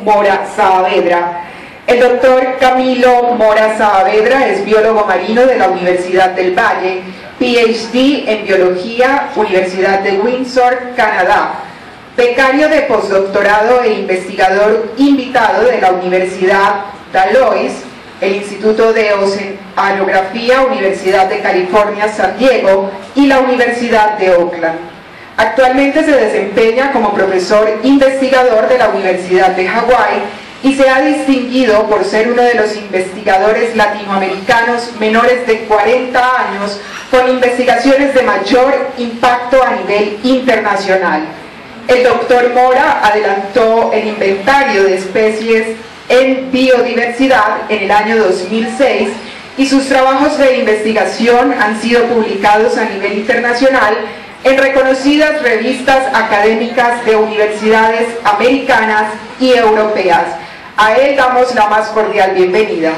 Mora Saavedra. El doctor Camilo Mora Saavedra es biólogo marino de la Universidad del Valle, PhD en Biología, Universidad de Windsor, Canadá, becario de postdoctorado e investigador invitado de la Universidad Dalhousie, el Instituto de Oceanografía, Universidad de California, San Diego y la Universidad de Oakland. Actualmente se desempeña como profesor investigador de la Universidad de Hawái y se ha distinguido por ser uno de los investigadores latinoamericanos menores de 40 años con investigaciones de mayor impacto a nivel internacional. El doctor Mora adelantó el inventario de especies en biodiversidad en el año 2006 y sus trabajos de investigación han sido publicados a nivel internacional en reconocidas revistas académicas de universidades americanas y europeas. A él damos la más cordial bienvenida.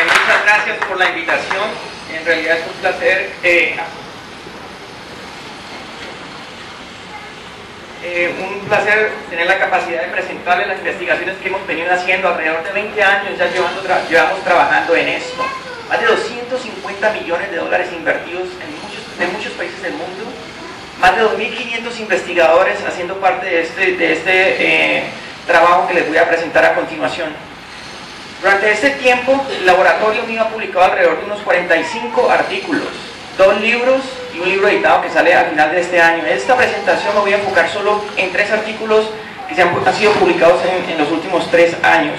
Muchas gracias por la invitación. En realidad es un placer. Un placer tener la capacidad de presentarles las investigaciones que hemos venido haciendo alrededor de 20 años, ya llevamos trabajando en esto. Más de 250 millones de dólares invertidos en muchos países del mundo, más de 2.500 investigadores haciendo parte de este trabajo que les voy a presentar a continuación. Durante este tiempo, el laboratorio mío ha publicado alrededor de unos 45 artículos, 2 libros y un libro editado que sale al final de este año. En esta presentación me voy a enfocar solo en 3 artículos que han sido publicados en los últimos 3 años.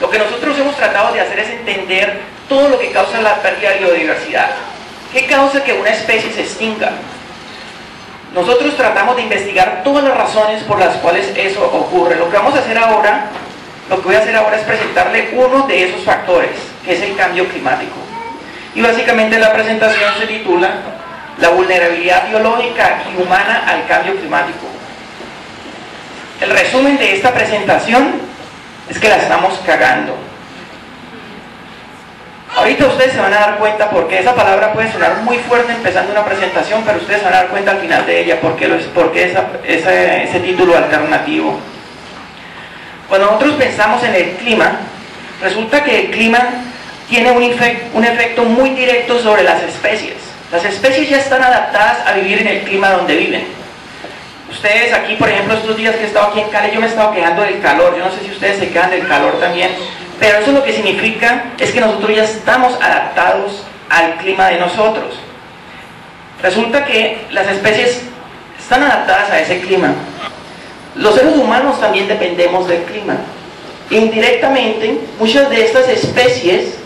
Lo que nosotros hemos tratado de hacer es entender todo lo que causa la pérdida de biodiversidad. ¿Qué causa que una especie se extinga? Nosotros tratamos de investigar todas las razones por las cuales eso ocurre. Lo que voy a hacer ahora es presentarle uno de esos factores, que es el cambio climático. Y básicamente la presentación se titula La vulnerabilidad biológica y humana al cambio climático. El resumen de esta presentación es que la estamos cagando. Ahorita ustedes se van a dar cuenta porque esa palabra puede sonar muy fuerte empezando una presentación, pero ustedes se van a dar cuenta al final de ella por qué ese título alternativo. Cuando nosotros pensamos en el clima, resulta que el clima tiene un efecto muy directo sobre las especies. Las especies ya están adaptadas a vivir en el clima donde viven. Ustedes aquí, por ejemplo, estos días que he estado aquí en Cali, yo me he estado quejando del calor. Yo no sé si ustedes se quejan del calor también, pero eso lo que significa es que nosotros ya estamos adaptados al clima de nosotros. Resulta que las especies están adaptadas a ese clima. Los seres humanos también dependemos del clima. Indirectamente, muchas de estas especies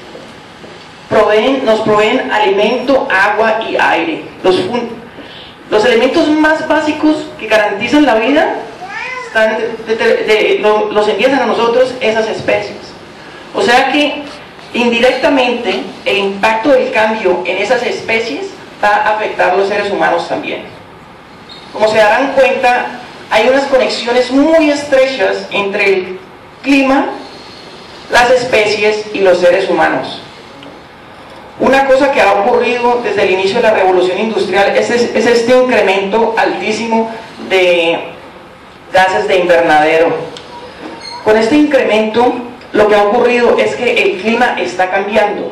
nos proveen alimento, agua y aire. Los elementos más básicos que garantizan la vida los envían a nosotros esas especies. O sea que indirectamente el impacto del cambio en esas especies va a afectar a los seres humanos también. Como se darán cuenta, hay unas conexiones muy estrechas entre el clima, las especies y los seres humanos. Una cosa que ha ocurrido desde el inicio de la revolución industrial es este incremento altísimo de gases de invernadero. Con este incremento, lo que ha ocurrido es que el clima está cambiando.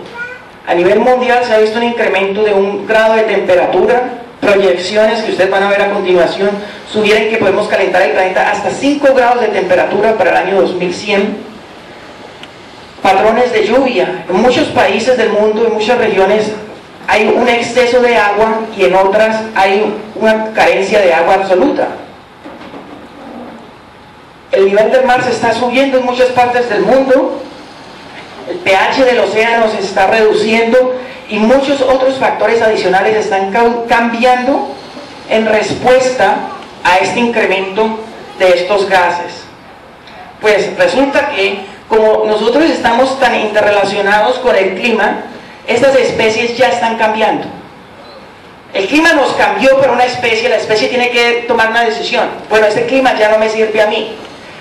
A nivel mundial se ha visto un incremento de 1 grado de temperatura. Proyecciones que ustedes van a ver a continuación sugieren que podemos calentar el planeta hasta 5 grados de temperatura para el año 2100. Patrones de lluvia. En muchos países del mundo, en muchas regiones, hay un exceso de agua y en otras hay una carencia de agua absoluta. El nivel del mar se está subiendo en muchas partes del mundo, el pH del océano se está reduciendo y muchos otros factores adicionales están cambiando en respuesta a este incremento de estos gases. Pues resulta que como nosotros estamos tan interrelacionados con el clima, estas especies ya están cambiando. El clima nos cambió para una especie, la especie tiene que tomar una decisión. Bueno, este clima ya no me sirve a mí.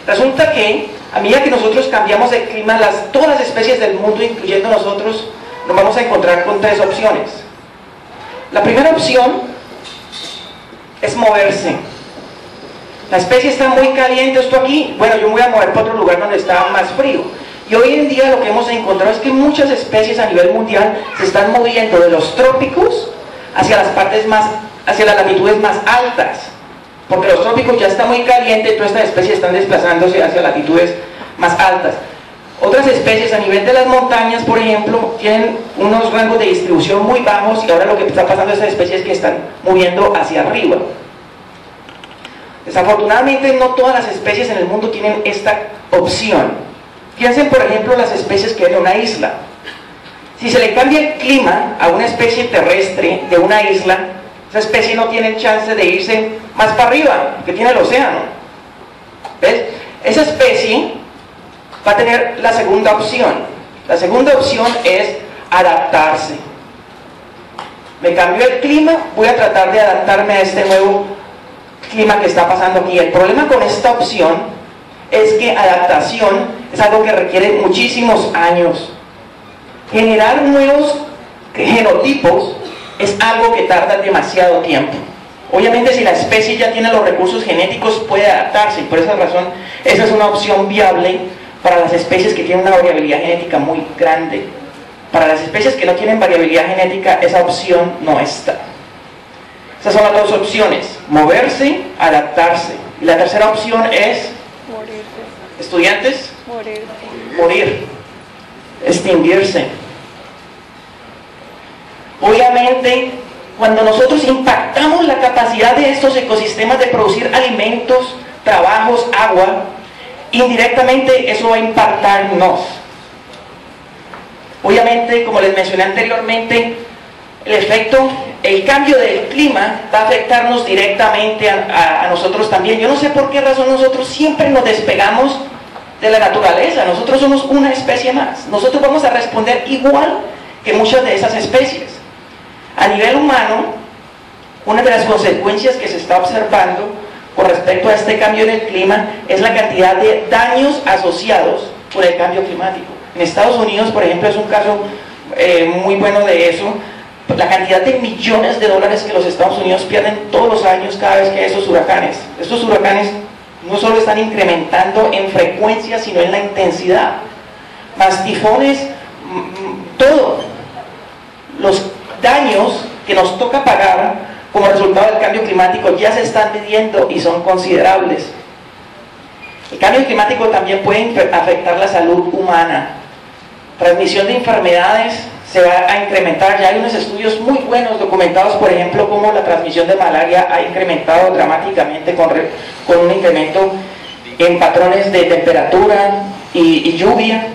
Resulta que a medida que nosotros cambiamos el clima, todas las especies del mundo, incluyendo nosotros, nos vamos a encontrar con 3 opciones. La primera opción es moverse. La especie está muy caliente, esto aquí, bueno, yo me voy a mover para otro lugar donde está más frío. Y hoy en día lo que hemos encontrado es que muchas especies a nivel mundial se están moviendo de los trópicos hacia las partes más, hacia las latitudes más altas, porque los trópicos ya está muy caliente, todas estas especies están desplazándose hacia latitudes más altas. Otras especies a nivel de las montañas, por ejemplo, tienen unos rangos de distribución muy bajos y ahora lo que está pasando a estas especies es que están moviendo hacia arriba. Desafortunadamente no todas las especies en el mundo tienen esta opción. Piensen por ejemplo las especies que hay en una isla. Si se le cambia el clima a una especie terrestre de una isla, esa especie no tiene chance de irse más para arriba, que tiene el océano. ¿Ves? Esa especie va a tener la segunda opción. La segunda opción es adaptarse. Me cambió el clima, voy a tratar de adaptarme a este nuevo clima que está pasando aquí. El problema con esta opción es que adaptación es algo que requiere muchísimos años. Generar nuevos genotipos es algo que tarda demasiado tiempo. Obviamente si la especie ya tiene los recursos genéticos puede adaptarse, y por esa razón esa es una opción viable para las especies que tienen una variabilidad genética muy grande. Para las especies que no tienen variabilidad genética, esa opción no está. Esas son las dos opciones: moverse, adaptarse. Y la tercera opción es morir, estudiantes, morir, extinguirse. Obviamente, cuando nosotros impactamos la capacidad de estos ecosistemas de producir alimentos, trabajos, agua, indirectamente eso va a impactarnos. Obviamente, como les mencioné anteriormente, el cambio del clima va a afectarnos directamente a nosotros también. Yo no sé por qué razón nosotros siempre nos despegamos de la naturaleza. Nosotros somos una especie más. Nosotros vamos a responder igual que muchas de esas especies. A nivel humano, una de las consecuencias que se está observando con respecto a este cambio en el clima es la cantidad de daños asociados por el cambio climático. En Estados Unidos, por ejemplo, es un caso muy bueno de eso. La cantidad de millones de dólares que los Estados Unidos pierden todos los años cada vez que hay esos huracanes. Estos huracanes no solo están incrementando en frecuencia, sino en la intensidad. Más tifones, todo. Los daños que nos toca pagar como resultado del cambio climático ya se están midiendo y son considerables. El cambio climático también puede afectar la salud humana. Transmisión de enfermedades se va a incrementar. Ya hay unos estudios muy buenos documentados, por ejemplo, cómo la transmisión de malaria ha incrementado dramáticamente con un incremento en patrones de temperatura y lluvia.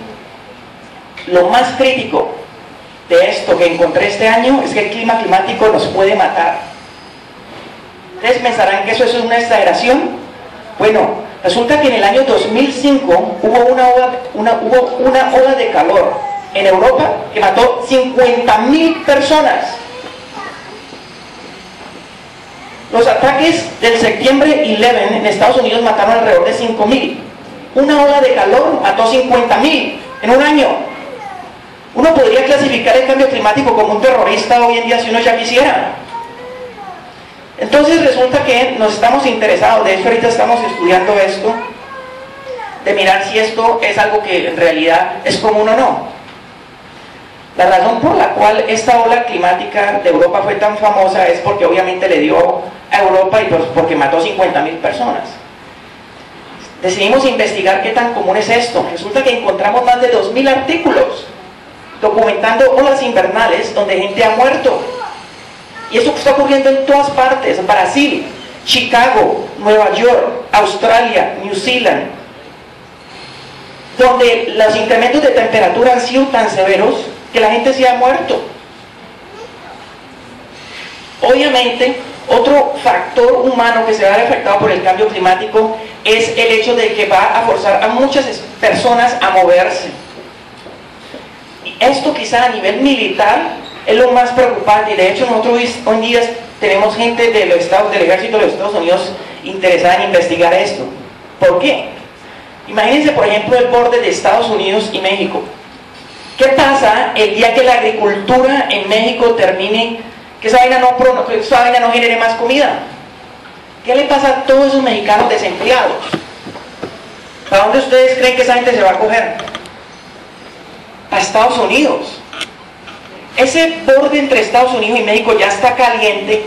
Lo más crítico de esto que encontré este año es que el clima climático nos puede matar. ¿Ustedes pensarán que eso es una exageración? Bueno, resulta que en el año 2005 hubo una ola de calor en Europa que mató 50.000 personas. Los ataques del septiembre 11 en Estados Unidos mataron alrededor de 5.000. Una ola de calor mató 50.000 en un año. Uno podría clasificar el cambio climático como un terrorista hoy en día si uno ya quisiera. Entonces resulta que nos estamos interesados, de hecho ahorita estamos estudiando esto, de mirar si esto es algo que en realidad es común o no. La razón por la cual esta ola climática de Europa fue tan famosa es porque obviamente le dio a Europa y pues porque mató 50.000 personas. Decidimos investigar qué tan común es esto. Resulta que encontramos más de 2.000 artículos documentando olas invernales donde gente ha muerto. Y eso está ocurriendo en todas partes: Brasil, Chicago, Nueva York, Australia, New Zealand, donde los incrementos de temperatura han sido tan severos que la gente se ha muerto. Obviamente, otro factor humano que se va a ver afectado por el cambio climático es el hecho de que va a forzar a muchas personas a moverse. Y esto quizá a nivel militar es lo más preocupante. De hecho, nosotros hoy en día tenemos gente del ejército de los Estados Unidos interesada en investigar esto. ¿Por qué? Imagínense, por ejemplo, el borde de Estados Unidos y México. ¿Qué pasa el día que la agricultura en México termine, que esa vaina no genere más comida? ¿Qué le pasa a todos esos mexicanos desempleados? ¿Para dónde ustedes creen que esa gente se va a coger? A Estados Unidos. Ese borde entre Estados Unidos y México ya está caliente.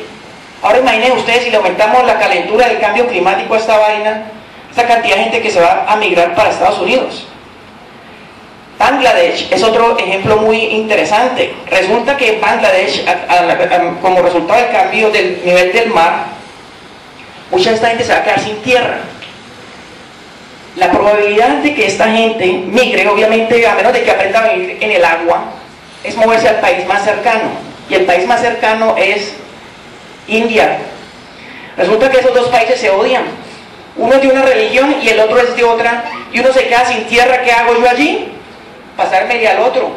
Ahora imaginen ustedes si le aumentamos la calentura del cambio climático a esta vaina, esta cantidad de gente que se va a migrar para Estados Unidos. Bangladesh es otro ejemplo muy interesante. Resulta que Bangladesh, como resultado del cambio del nivel del mar, mucha de esta gente se va a quedar sin tierra. La probabilidad de que esta gente migre, obviamente, a menos de que aprenda a vivir en el agua, es moverse al país más cercano. Y el país más cercano es India. Resulta que esos dos países se odian. Uno es de una religión y el otro es de otra. Y uno se queda sin tierra. ¿Qué hago yo allí? Pasarme al otro.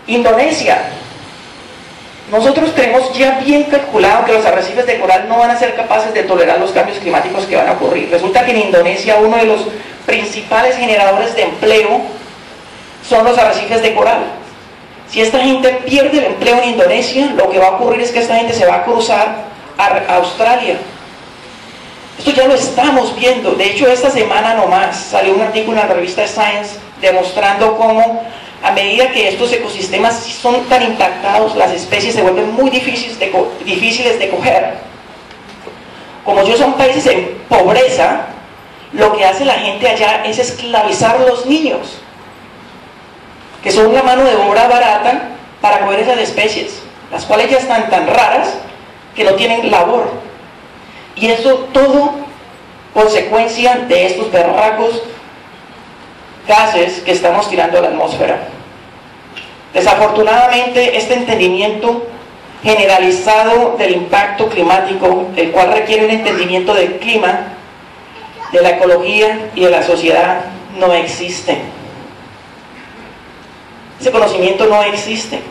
Indonesia. Nosotros tenemos ya bien calculado que los arrecifes de coral no van a ser capaces de tolerar los cambios climáticos que van a ocurrir. Resulta que en Indonesia uno de los principales generadores de empleo son los arrecifes de coral. Si esta gente pierde el empleo en Indonesia, lo que va a ocurrir es que esta gente se va a cruzar a Australia. Esto ya lo estamos viendo. De hecho, esta semana nomás salió un artículo en la revista Science demostrando cómo a medida que estos ecosistemas son tan impactados, las especies se vuelven muy difíciles de coger. Como ellos son países en pobreza, lo que hace la gente allá es esclavizar a los niños, que son una mano de obra barata para coger esas especies, las cuales ya están tan raras que no tienen labor. Y eso todo consecuencia de estos berracos gases que estamos tirando a la atmósfera. Desafortunadamente, este entendimiento generalizado del impacto climático, el cual requiere un entendimiento del clima, de la ecología y de la sociedad, no existe. Ese conocimiento no existe.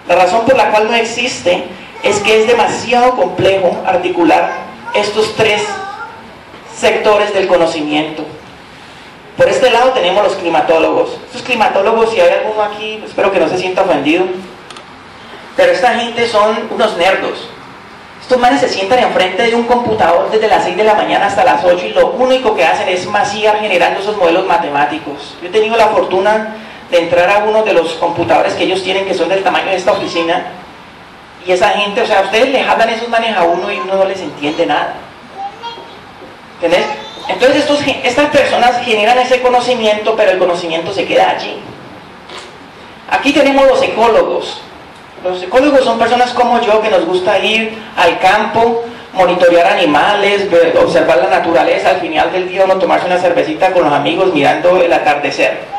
La razón por la cual no existe es que es demasiado complejo articular estos tres sectores del conocimiento. Por este lado tenemos los climatólogos. Estos climatólogos, si hay alguno aquí, espero que no se sienta ofendido, pero esta gente son unos nerdos. Estos manes se sientan enfrente de un computador desde las 6 de la mañana hasta las 8 y lo único que hacen es maciar generando esos modelos matemáticos. Yo he tenido la fortuna de entrar a uno de los computadores que ellos tienen, que son del tamaño de esta oficina, y esa gente, o sea, ustedes les hablan esos manes a uno y uno no les entiende nada. ¿Entendés? Entonces estas personas generan ese conocimiento, pero el conocimiento se queda allí. Aquí tenemos los ecólogos. Los ecólogos son personas como yo que nos gusta ir al campo, monitorear animales, observar la naturaleza, al final del día uno tomarse una cervecita con los amigos mirando el atardecer.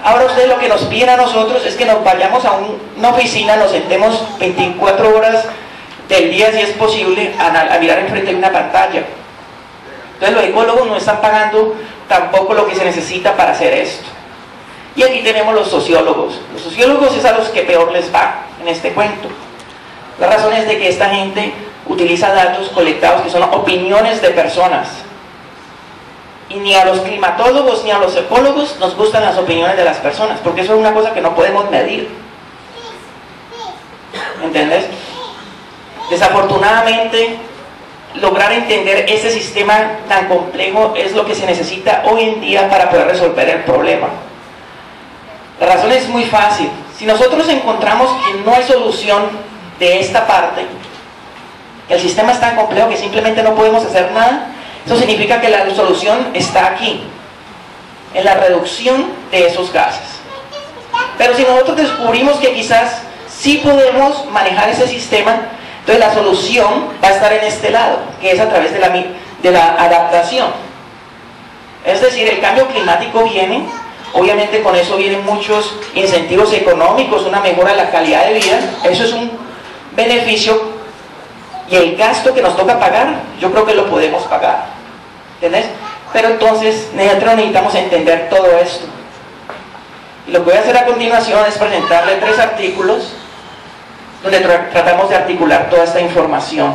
Ahora ustedes lo que nos piden a nosotros es que nos vayamos a una oficina, nos sentemos 24 horas del día, si es posible, a mirar enfrente de una pantalla. Entonces los ecólogos no están pagando tampoco lo que se necesita para hacer esto. Y aquí tenemos los sociólogos. Los sociólogos es a los que peor les va en este cuento. La razón es de que esta gente utiliza datos colectados que son opiniones de personas. Y ni a los climatólogos ni a los ecólogos nos gustan las opiniones de las personas, porque eso es una cosa que no podemos medir. ¿Entendés? Desafortunadamente, lograr entender ese sistema tan complejo es lo que se necesita hoy en día para poder resolver el problema. La razón es muy fácil. Si nosotros encontramos que no hay solución de esta parte, que el sistema es tan complejo que simplemente no podemos hacer nada, eso significa que la solución está aquí, en la reducción de esos gases. Pero si nosotros descubrimos que quizás sí podemos manejar ese sistema, entonces la solución va a estar en este lado, que es a través de la adaptación. Es decir, el cambio climático viene, obviamente con eso vienen muchos incentivos económicos, una mejora de la calidad de vida, eso es un beneficio, y el gasto que nos toca pagar, yo creo que lo podemos pagar. ¿Entendés? Pero entonces nosotros necesitamos entender todo esto. Y lo que voy a hacer a continuación es presentarle 3 artículos donde tratamos de articular toda esta información.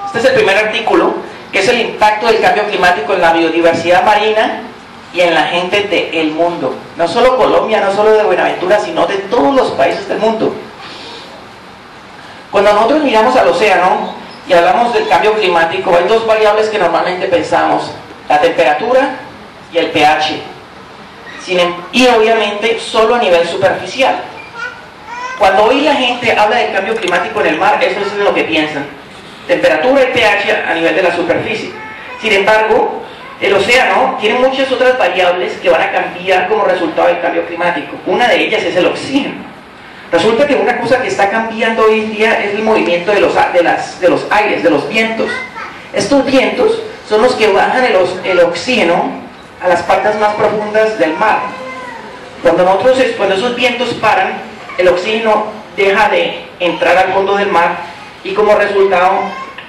Este es el primer artículo, que es el impacto del cambio climático en la biodiversidad marina y en la gente del mundo. No solo Colombia, no solo de Buenaventura, sino de todos los países del mundo. Cuando nosotros miramos al océano y hablamos del cambio climático, hay dos variables que normalmente pensamos: la temperatura y el pH. Y obviamente solo a nivel superficial. Cuando hoy la gente habla del cambio climático en el mar, eso es lo que piensan: temperatura y pH a nivel de la superficie. Sin embargo, el océano tiene muchas otras variables que van a cambiar como resultado del cambio climático. Una de ellas es el oxígeno. Resulta que una cosa que está cambiando hoy en día es el movimiento de los aires, de los vientos. Estos vientos son los que bajan el oxígeno a las partes más profundas del mar. Cuando esos vientos paran, el oxígeno deja de entrar al fondo del mar y como resultado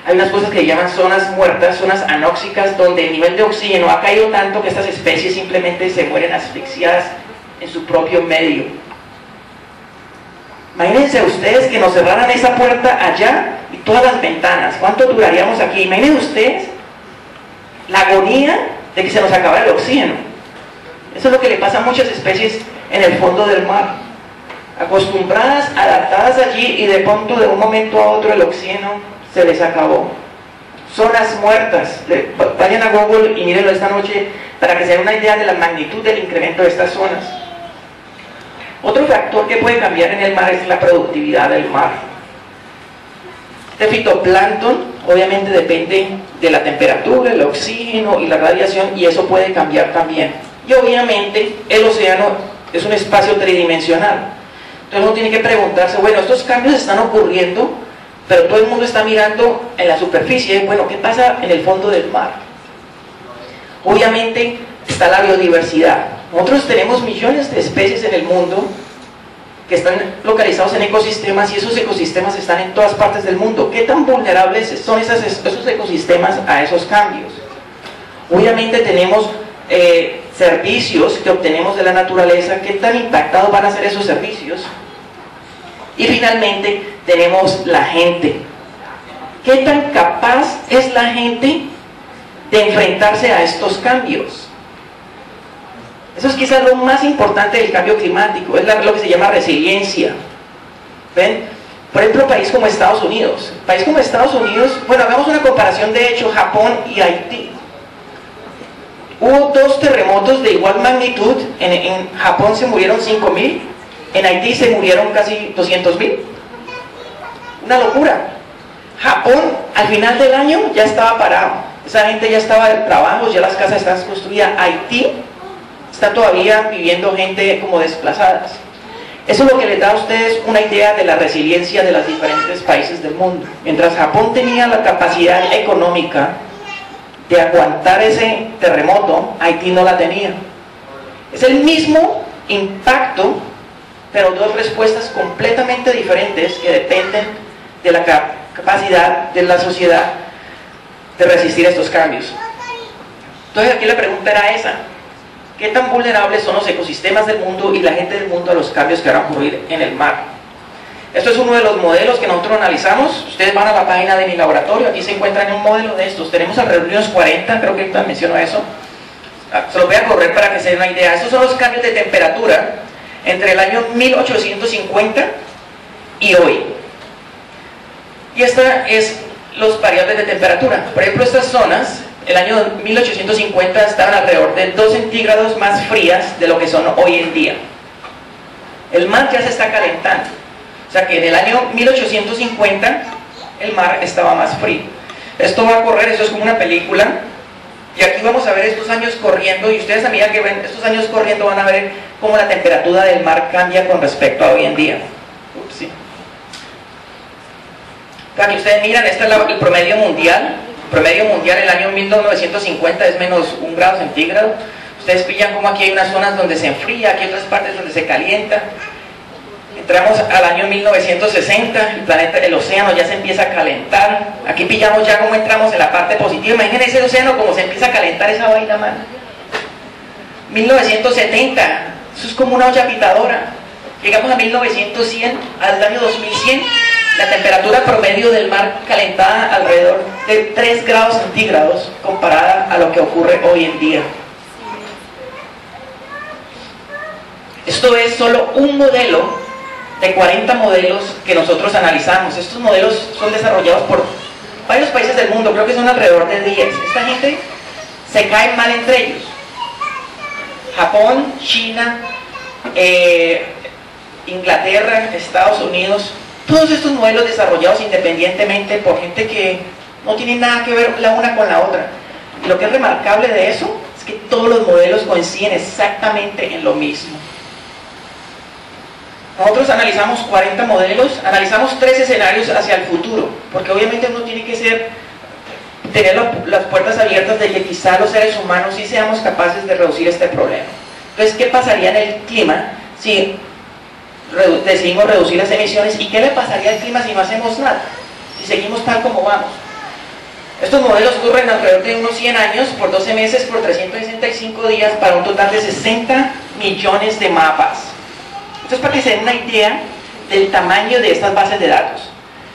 hay unas cosas que se llaman zonas muertas, zonas anóxicas, donde el nivel de oxígeno ha caído tanto que estas especies simplemente se mueren asfixiadas en su propio medio. Imagínense ustedes que nos cerraran esa puerta allá y todas las ventanas. ¿Cuánto duraríamos aquí? Imagínense ustedes la agonía de que se nos acabara el oxígeno. Eso es lo que le pasa a muchas especies en el fondo del mar. Acostumbradas, adaptadas allí, y de pronto de un momento a otro el oxígeno se les acabó. Zonas muertas. Vayan a Google y mírenlo esta noche para que se den una idea de la magnitud del incremento de estas zonas. Otro factor que puede cambiar en el mar es la productividad del mar. Este fitoplancton obviamente depende de la temperatura, el oxígeno y la radiación, y eso puede cambiar también. Y obviamente el océano es un espacio tridimensional. Entonces uno tiene que preguntarse, bueno, estos cambios están ocurriendo, pero todo el mundo está mirando en la superficie. Bueno, ¿qué pasa en el fondo del mar? Obviamente está la biodiversidad. Nosotros tenemos millones de especies en el mundo que están localizados en ecosistemas, y esos ecosistemas están en todas partes del mundo. ¿Qué tan vulnerables son esos ecosistemas a esos cambios? Obviamente tenemos servicios que obtenemos de la naturaleza. ¿Qué tan impactados van a ser esos servicios? Y finalmente tenemos la gente. ¿Qué tan capaz es la gente de enfrentarse a estos cambios? Eso es quizás lo más importante del cambio climático, es lo que se llama resiliencia. ¿Ven? Por ejemplo, país como Estados Unidos. País como Estados Unidos, bueno, hagamos una comparación de hecho, Japón y Haití. Hubo 2 terremotos de igual magnitud. En Japón se murieron 5.000, en Haití se murieron casi 200.000. Una locura. Japón al final del año ya estaba parado, esa gente ya estaba de trabajos, ya las casas están construidas. Haití está todavía viviendo gente como desplazadas. Eso es lo que les da a ustedes una idea de la resiliencia de los diferentes países del mundo. Mientras Japón tenía la capacidad económica de aguantar ese terremoto, Haití no la tenía. Es el mismo impacto, pero 2 respuestas completamente diferentes que dependen de la capacidad de la sociedad de resistir estos cambios. Entonces aquí la pregunta era esa: ¿qué tan vulnerables son los ecosistemas del mundo y la gente del mundo a los cambios que van a ocurrir en el mar? Esto es uno de los modelos que nosotros analizamos. Ustedes van a la página de mi laboratorio, aquí se encuentran un modelo de estos. Tenemos alrededor de unos 40, creo que ahorita menciono eso. Se los voy a correr para que se den una idea. Estos son los cambios de temperatura entre el año 1850 y hoy. Y esta es los variables de temperatura. Por ejemplo, estas zonas, el año 1850 estaban alrededor de 2 centígrados más frías de lo que son hoy en día. El mar ya se está calentando. O sea que en el año 1850 el mar estaba más frío. Esto va a correr, esto es como una película. Y aquí vamos a ver estos años corriendo, y ustedes a medida que ven estos años corriendo van a ver cómo la temperatura del mar cambia con respecto a hoy en día. Sí. Aquí ustedes miran, este es el promedio mundial. El promedio mundial en el año 1950 es menos 1 grado centígrado. Ustedes pillan como aquí hay unas zonas donde se enfría, aquí hay otras partes donde se calienta. Entramos al año 1960, el océano ya se empieza a calentar. Aquí pillamos ya cómo entramos en la parte positiva. Imagínense ese océano como se empieza a calentar esa vaina, man. 1970, eso es como una olla pitadora. Llegamos a 1900, al año 2100, la temperatura promedio del mar calentada alrededor de 3 grados centígrados comparada a lo que ocurre hoy en día. Esto es solo un modelo de 40 modelos que nosotros analizamos. Estos modelos son desarrollados por varios países del mundo, creo que son alrededor de 10. Esta gente se cae mal entre ellos. Japón, China, Inglaterra, Estados Unidos, todos estos modelos desarrollados independientemente por gente que no tiene nada que ver la una con la otra. Y lo que es remarcable de eso es que todos los modelos coinciden exactamente en lo mismo. Nosotros analizamos 40 modelos, analizamos 3 escenarios hacia el futuro, porque obviamente uno tiene que tener las puertas abiertas de que quizá los seres humanos sí seamos capaces de reducir este problema. Entonces, ¿qué pasaría en el clima si decidimos reducir las emisiones? ¿Y qué le pasaría al clima si no hacemos nada? Si seguimos tal como vamos. Estos modelos ocurren alrededor de unos 100 años, por 12 meses, por 365 días, para un total de 60 millones de mapas. Esto es para que se den una idea del tamaño de estas bases de datos.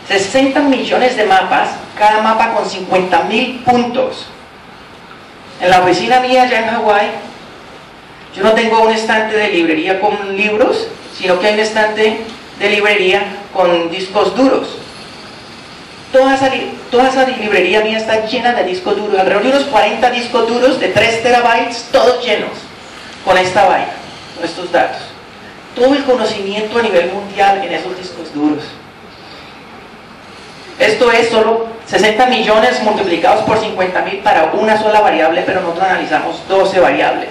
60 millones de mapas, cada mapa con 50.000 puntos. En la oficina mía allá en Hawái, yo no tengo un estante de librería con libros, sino que hay un estante de librería con discos duros. Toda esa librería mía está llena de discos duros, alrededor de unos 40 discos duros de 3 terabytes, todos llenos con esta vaina, con estos datos. Todo el conocimiento a nivel mundial en esos discos duros. Esto es solo 60 millones multiplicados por 50.000 para una sola variable, pero nosotros analizamos 12 variables.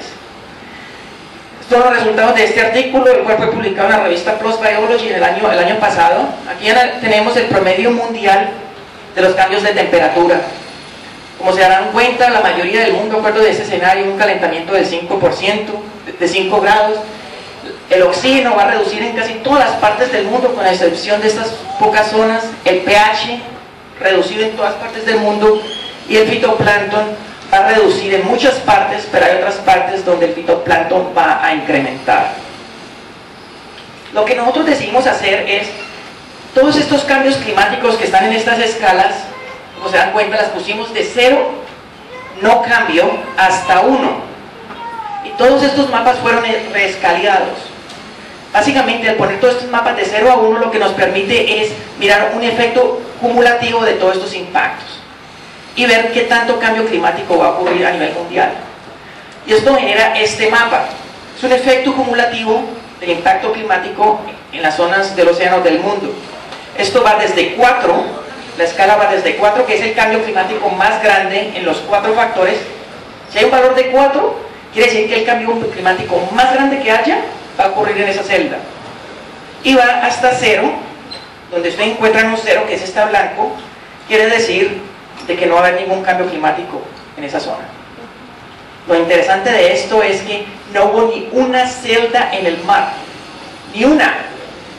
Estos son los resultados de este artículo, el cual fue publicado en la revista PLOS Biology el año pasado. Aquí tenemos el promedio mundial de los cambios de temperatura. Como se darán cuenta, la mayoría del mundo, de acuerdo de este escenario, un calentamiento del 5%, de 5 grados. El oxígeno va a reducir en casi todas las partes del mundo, con la excepción de estas pocas zonas. El pH reducido en todas partes del mundo, y el fitoplancton va a reducir en muchas partes, pero hay otras partes donde el fitoplancton va a incrementar. Lo que nosotros decidimos hacer es, todos estos cambios climáticos que están en estas escalas, como se dan cuenta, las pusimos de 0, no cambio, hasta 1. Y todos estos mapas fueron reescalados. Básicamente, al poner todos estos mapas de 0 a 1, lo que nos permite es mirar un efecto cumulativo de todos estos impactos y ver qué tanto cambio climático va a ocurrir a nivel mundial. Y esto genera este mapa. Es un efecto cumulativo del impacto climático en las zonas del océano del mundo. Esto va desde 4, la escala va desde 4, que es el cambio climático más grande en los 4 factores. Si hay un valor de 4, quiere decir que el cambio climático más grande que haya va a ocurrir en esa celda. Y va hasta 0, donde usted encuentra un 0, que es esta blanco, quiere decir de que no va a haber ningún cambio climático en esa zona. Lo interesante de esto es que no hubo ni una celda en el mar, ni una,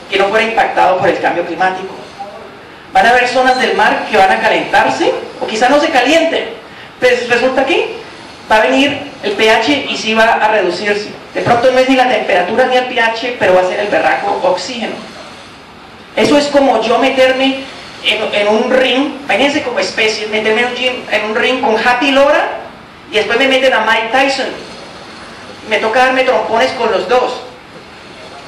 que no fuera impactado por el cambio climático. Van a haber zonas del mar que van a calentarse, o quizá no se calienten, pues resulta que va a venir el pH y sí va a reducirse. De pronto no es ni la temperatura ni el pH, pero va a ser el berraco oxígeno. Eso es como yo meterme en un ring, imagínense como especie, meterme en un ring con Happy Lora, y después me meten a Mike Tyson. Me toca darme trompones con los dos.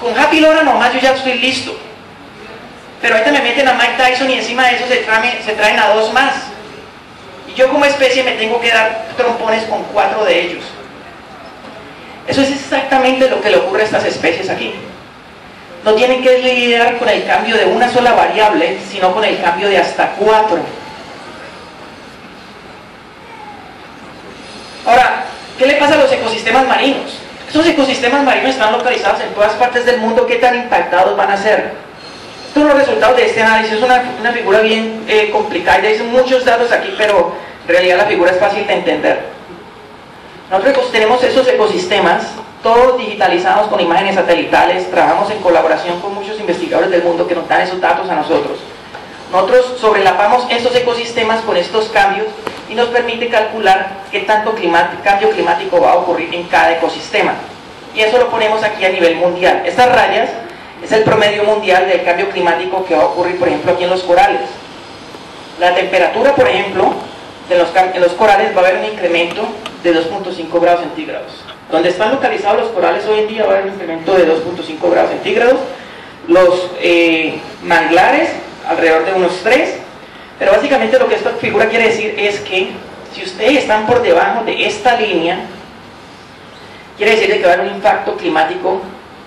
Con Happy Lora nomás yo ya estoy listo. Pero ahorita me meten a Mike Tyson y encima de eso se traen a 2 más. Y yo como especie me tengo que dar trompones con 4 de ellos. Eso es exactamente lo que le ocurre a estas especies aquí. No tienen que lidiar con el cambio de una sola variable, sino con el cambio de hasta 4. Ahora, ¿qué le pasa a los ecosistemas marinos? Estos ecosistemas marinos están localizados en todas partes del mundo. ¿Qué tan impactados van a ser? Estos son los resultados de este análisis. Es una figura bien complicada. Ya hice muchos datos aquí, pero en realidad la figura es fácil de entender. Nosotros tenemos esos ecosistemas, todos digitalizados con imágenes satelitales. Trabajamos en colaboración con muchos investigadores del mundo que nos dan esos datos a nosotros. Nosotros sobrelapamos estos ecosistemas con estos cambios y nos permite calcular qué tanto cambio climático va a ocurrir en cada ecosistema. Y eso lo ponemos aquí a nivel mundial. Estas rayas es el promedio mundial del cambio climático que va a ocurrir, por ejemplo, aquí en los corales. La temperatura, por ejemplo, en los corales va a haber un incremento de 2.5 grados centígrados. Donde están localizados los corales hoy en día va a haber un incremento de 2.5 grados centígrados. los manglares, alrededor de unos 3, pero básicamente lo que esta figura quiere decir es que si ustedes están por debajo de esta línea, quiere decir que va a haber un impacto climático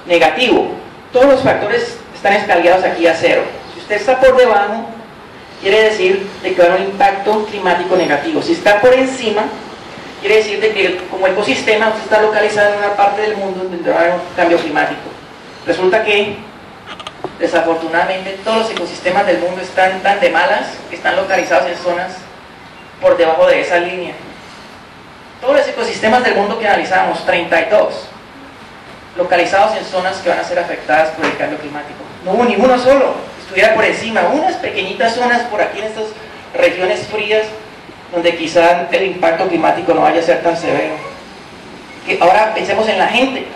negativo. Todos los factores están escalados aquí a 0. Si usted está por debajo, quiere decir que va a haber un impacto climático negativo. Si está por encima, quiere decir que como ecosistema usted está localizado en una parte del mundo donde va a haber un cambio climático. Resulta que desafortunadamente todos los ecosistemas del mundo están tan de malas que están localizados en zonas por debajo de esa línea. Todos los ecosistemas del mundo que analizamos, 32, localizados en zonas que van a ser afectadas por el cambio climático. No hubo ni uno solo, estuviera por encima, unas pequeñitas zonas por aquí en estas regiones frías donde quizá el impacto climático no vaya a ser tan severo. Ahora pensemos en la gente.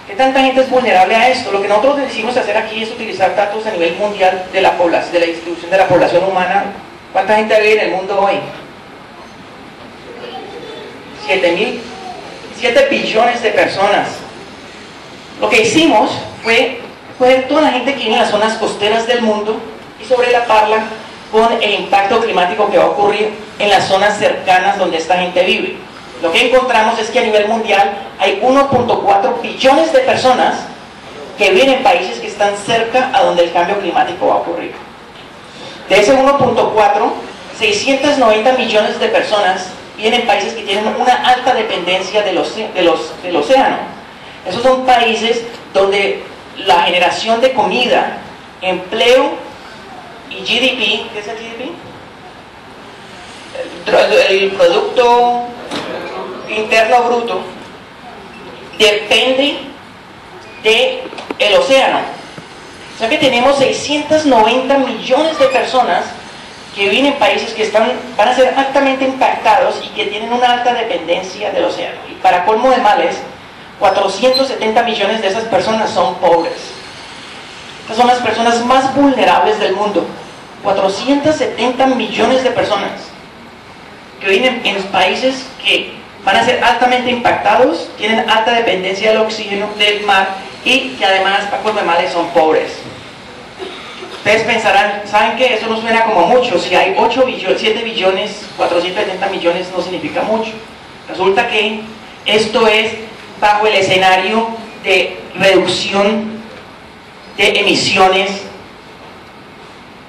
¿Qué tanta gente es vulnerable a esto? Lo que nosotros decidimos hacer aquí es utilizar datos a nivel mundial de la población, de la distribución de la población humana. ¿Cuánta gente vive en el mundo hoy? 7 billones de personas. Lo que hicimos fue coger toda la gente que vive en las zonas costeras del mundo y sobreparla con el impacto climático que va a ocurrir en las zonas cercanas donde esta gente vive. Lo que encontramos es que a nivel mundial hay 1.4 billones de personas que viven en países que están cerca a donde el cambio climático va a ocurrir. De ese 1.4, 690 millones de personas viven en países que tienen una alta dependencia del océano. Esos son países donde la generación de comida, empleo y GDP, ¿qué es el GDP? El Producto Interno Bruto, depende del océano. O sea que tenemos 690 millones de personas que viven en países que van a ser altamente impactados y que tienen una alta dependencia del océano. Y para colmo de males, 470 millones de esas personas son pobres. Estas son las personas más vulnerables del mundo. 470 millones de personas que viven en países que van a ser altamente impactados, tienen alta dependencia del oxígeno, del mar, y que además, para colmo de males, son pobres. Ustedes pensarán, ¿saben qué? Eso no suena como mucho. Si hay 7 billones, 470 millones no significa mucho. Resulta que esto es bajo el escenario de reducción de emisiones.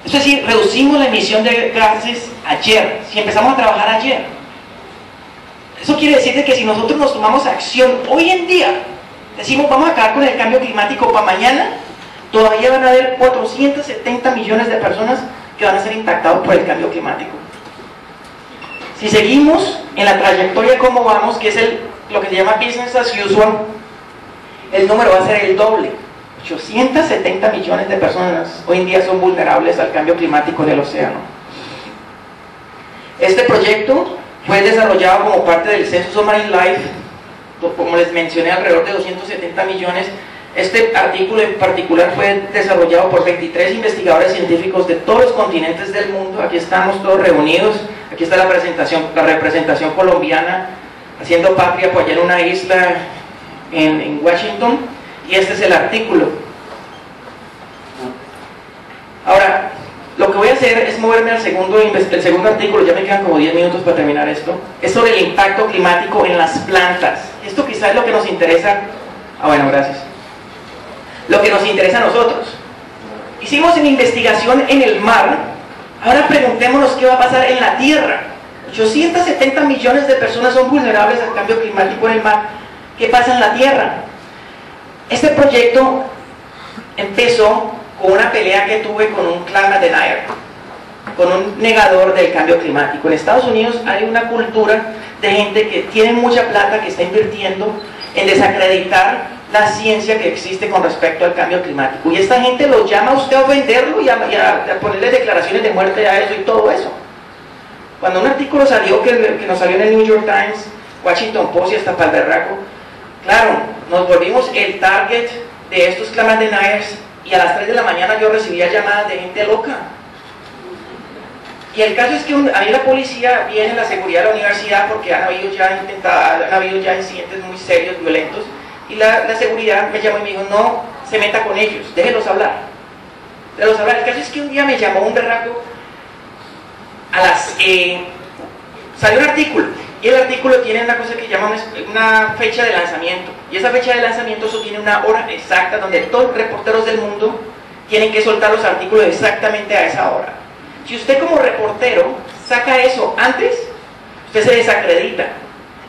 Es decir, reducimos la emisión de gases ayer, si empezamos a trabajar ayer. Eso quiere decir que si nosotros nos tomamos acción hoy en día, decimos vamos a acabar con el cambio climático para mañana, todavía van a haber 470 millones de personas que van a ser impactados por el cambio climático. Si seguimos en la trayectoria como vamos, que es lo que se llama business as usual, el número va a ser el doble. 870 millones de personas hoy en día son vulnerables al cambio climático del océano. Este proyecto fue desarrollado como parte del Census of Marine Life, como les mencioné, alrededor de 270 millones. Este artículo en particular fue desarrollado por 23 investigadores científicos de todos los continentes del mundo. Aquí estamos todos reunidos. Aquí está la representación colombiana haciendo patria por allá en una isla en Washington, y este es el artículo. Ahora, lo que voy a hacer es moverme al segundo artículo, ya me quedan como 10 minutos para terminar esto. Es sobre el impacto climático en las plantas. Esto quizás es lo que nos interesa. Bueno, gracias. Lo que nos interesa a nosotros. Hicimos una investigación en el mar, ahora preguntémonos qué va a pasar en la tierra. 870 millones de personas son vulnerables al cambio climático en el mar. ¿Qué pasa en la tierra? Este proyecto empezó con una pelea que tuve con un climate denier, con un negador del cambio climático. En Estados Unidos hay una cultura de gente que tiene mucha plata, que está invirtiendo en desacreditar la ciencia que existe con respecto al cambio climático. Y esta gente lo llama a usted a ofenderlo y a ponerle declaraciones de muerte a eso y todo eso. Cuando un artículo salió, que nos salió en el New York Times, Washington Post y hasta Palberraco, claro, nos volvimos el target de estos climate deniers, y a las 3 de la mañana yo recibía llamadas de gente loca. Y el caso es que a mí la policía viene, la seguridad de la universidad, porque han habido ya incidentes muy serios, violentos, y la seguridad me llamó y me dijo, no, se meta con ellos, déjenlos hablar. Déjenlos hablar. El caso es que un día me llamó un berraco salió un artículo, y el artículo tiene una cosa que llama una fecha de lanzamiento, y esa fecha de lanzamiento eso tiene una hora exacta donde todos los reporteros del mundo tienen que soltar los artículos exactamente a esa hora. Si usted como reportero saca eso antes, usted se desacredita,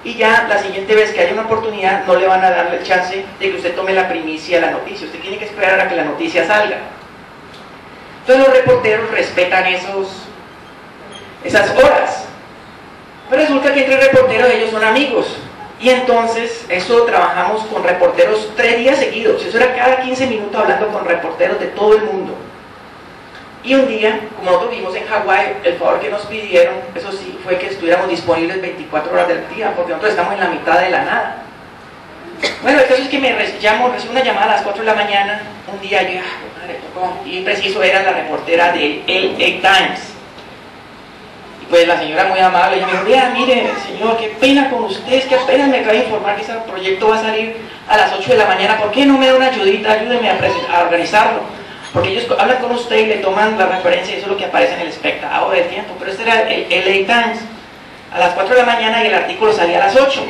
y ya la siguiente vez que haya una oportunidad no le van a dar el chance de que usted tome la primicia de la noticia, usted tiene que esperar a que la noticia salga. Entonces los reporteros respetan esas horas. Pero resulta que entre reporteros ellos son amigos, y entonces eso trabajamos con reporteros 3 días seguidos, eso era cada 15 minutos hablando con reporteros de todo el mundo. Y un día, como nosotros vivimos en Hawái, el favor que nos pidieron, eso sí, fue que estuviéramos disponibles 24 horas del día, porque nosotros estamos en la mitad de la nada. Bueno, el caso es que recibo una llamada a las 4 de la mañana, un día yo, madre, tocó, y preciso era la reportera de LA Times. Pues la señora muy amable, ella me dijo, mire señor, qué pena con usted, es que apenas me acaba de informar que ese proyecto va a salir a las 8 de la mañana, ¿por qué no me da una ayudita? Ayúdeme a organizarlo, porque ellos hablan con usted y le toman la referencia y eso es lo que aparece en el espectador del tiempo. Pero este era el LA Times, a las 4 de la mañana, y el artículo salía a las 8,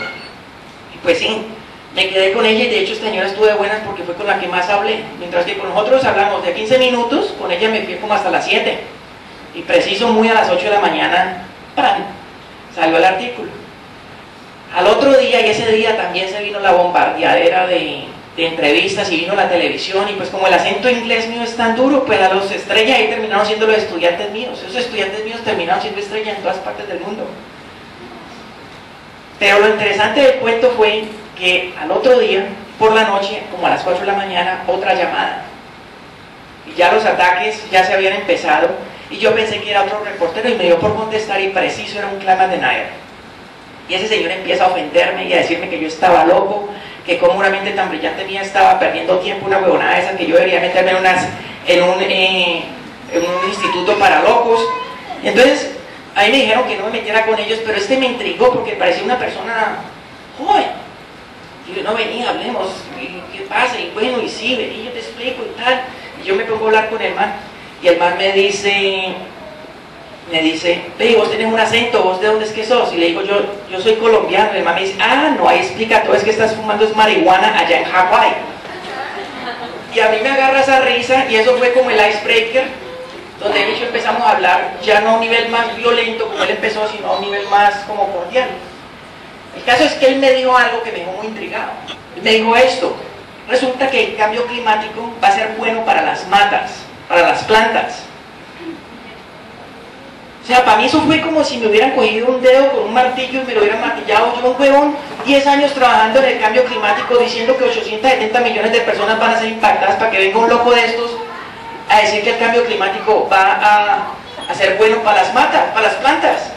y pues sí, me quedé con ella, y de hecho esta señora estuvo de buenas porque fue con la que más hablé, mientras que con nosotros hablamos de 15 minutos, con ella me fui como hasta las 7. Y preciso muy a las 8 de la mañana, ¡pam!, salió el artículo. Al otro día, y ese día también se vino la bombardeadera de entrevistas, y vino la televisión, y pues como el acento inglés mío es tan duro, pues a los estrellas ahí terminaron siendo los estudiantes míos. Esos estudiantes míos terminaron siendo estrellas en todas partes del mundo. Pero lo interesante del cuento fue que al otro día, por la noche, como a las 4 de la mañana, otra llamada. Y ya los ataques ya se habían empezado, y yo pensé que era otro reportero y me dio por contestar, y preciso era un Climate Denier. Y ese señor empieza a ofenderme y a decirme que yo estaba loco, que como una mente tan brillante mía estaba perdiendo tiempo, una huevonada esa, que yo debería meterme en un instituto para locos. Y entonces ahí me dijeron que no me metiera con ellos, pero este me intrigó porque parecía una persona joven. Y yo, no, vení, hablemos, ¿qué pasa? Y bueno, y sí, vení, yo te explico y tal. Y yo me pongo a hablar con el man, y el man me dice, vos tenés un acento, ¿vos de dónde es que sos? Y le digo, yo soy colombiano. Y el man me dice, no, ahí explica todo, es que estás fumando es marihuana allá en Hawái. Y a mí me agarra esa risa, y eso fue como el icebreaker, donde él y yo empezamos a hablar, ya no a un nivel más violento como él empezó, sino a un nivel más como cordial. El caso es que él me dijo algo que me dejó muy intrigado. Él me dijo esto: resulta que el cambio climático va a ser bueno para las matas, para las plantas. O sea, para mí eso fue como si me hubieran cogido un dedo con un martillo y me lo hubieran martillado. Yo, un huevón, 10 años trabajando en el cambio climático, diciendo que 870 millones de personas van a ser impactadas, para que venga un loco de estos a decir que el cambio climático va a ser bueno para las matas, para las plantas.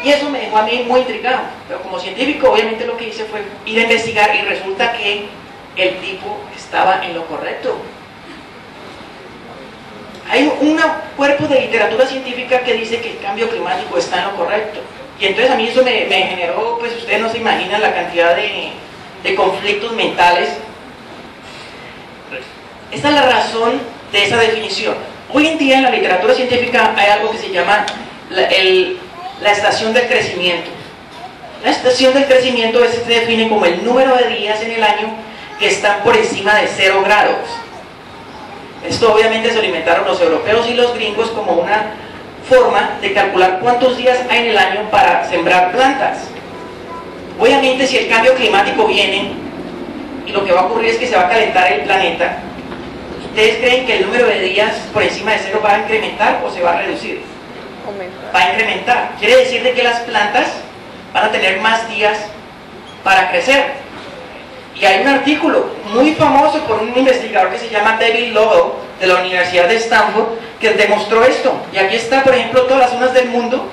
Y eso me dejó a mí muy intrigado. Pero como científico, obviamente lo que hice fue ir a investigar, y resulta que el tipo estaba en lo correcto. Hay un cuerpo de literatura científica que dice que el cambio climático está en lo correcto. Y entonces a mí eso me generó, pues ustedes no se imaginan la cantidad de conflictos mentales. Esta es la razón de esa definición. Hoy en día en la literatura científica hay algo que se llama la estación del crecimiento. La estación del crecimiento se define como el número de días en el año que están por encima de 0 grados. Esto obviamente se lo inventaron los europeos y los gringos como una forma de calcular cuántos días hay en el año para sembrar plantas. Obviamente, si el cambio climático viene y lo que va a ocurrir es que se va a calentar el planeta, ¿ustedes creen que el número de días por encima de 0 va a incrementar o se va a reducir? Va a incrementar. Quiere decir de que las plantas van a tener más días para crecer. Y hay un artículo muy famoso por un investigador que se llama David Lovell, de la Universidad de Stanford, que demostró esto. Y aquí está, por ejemplo, todas las zonas del mundo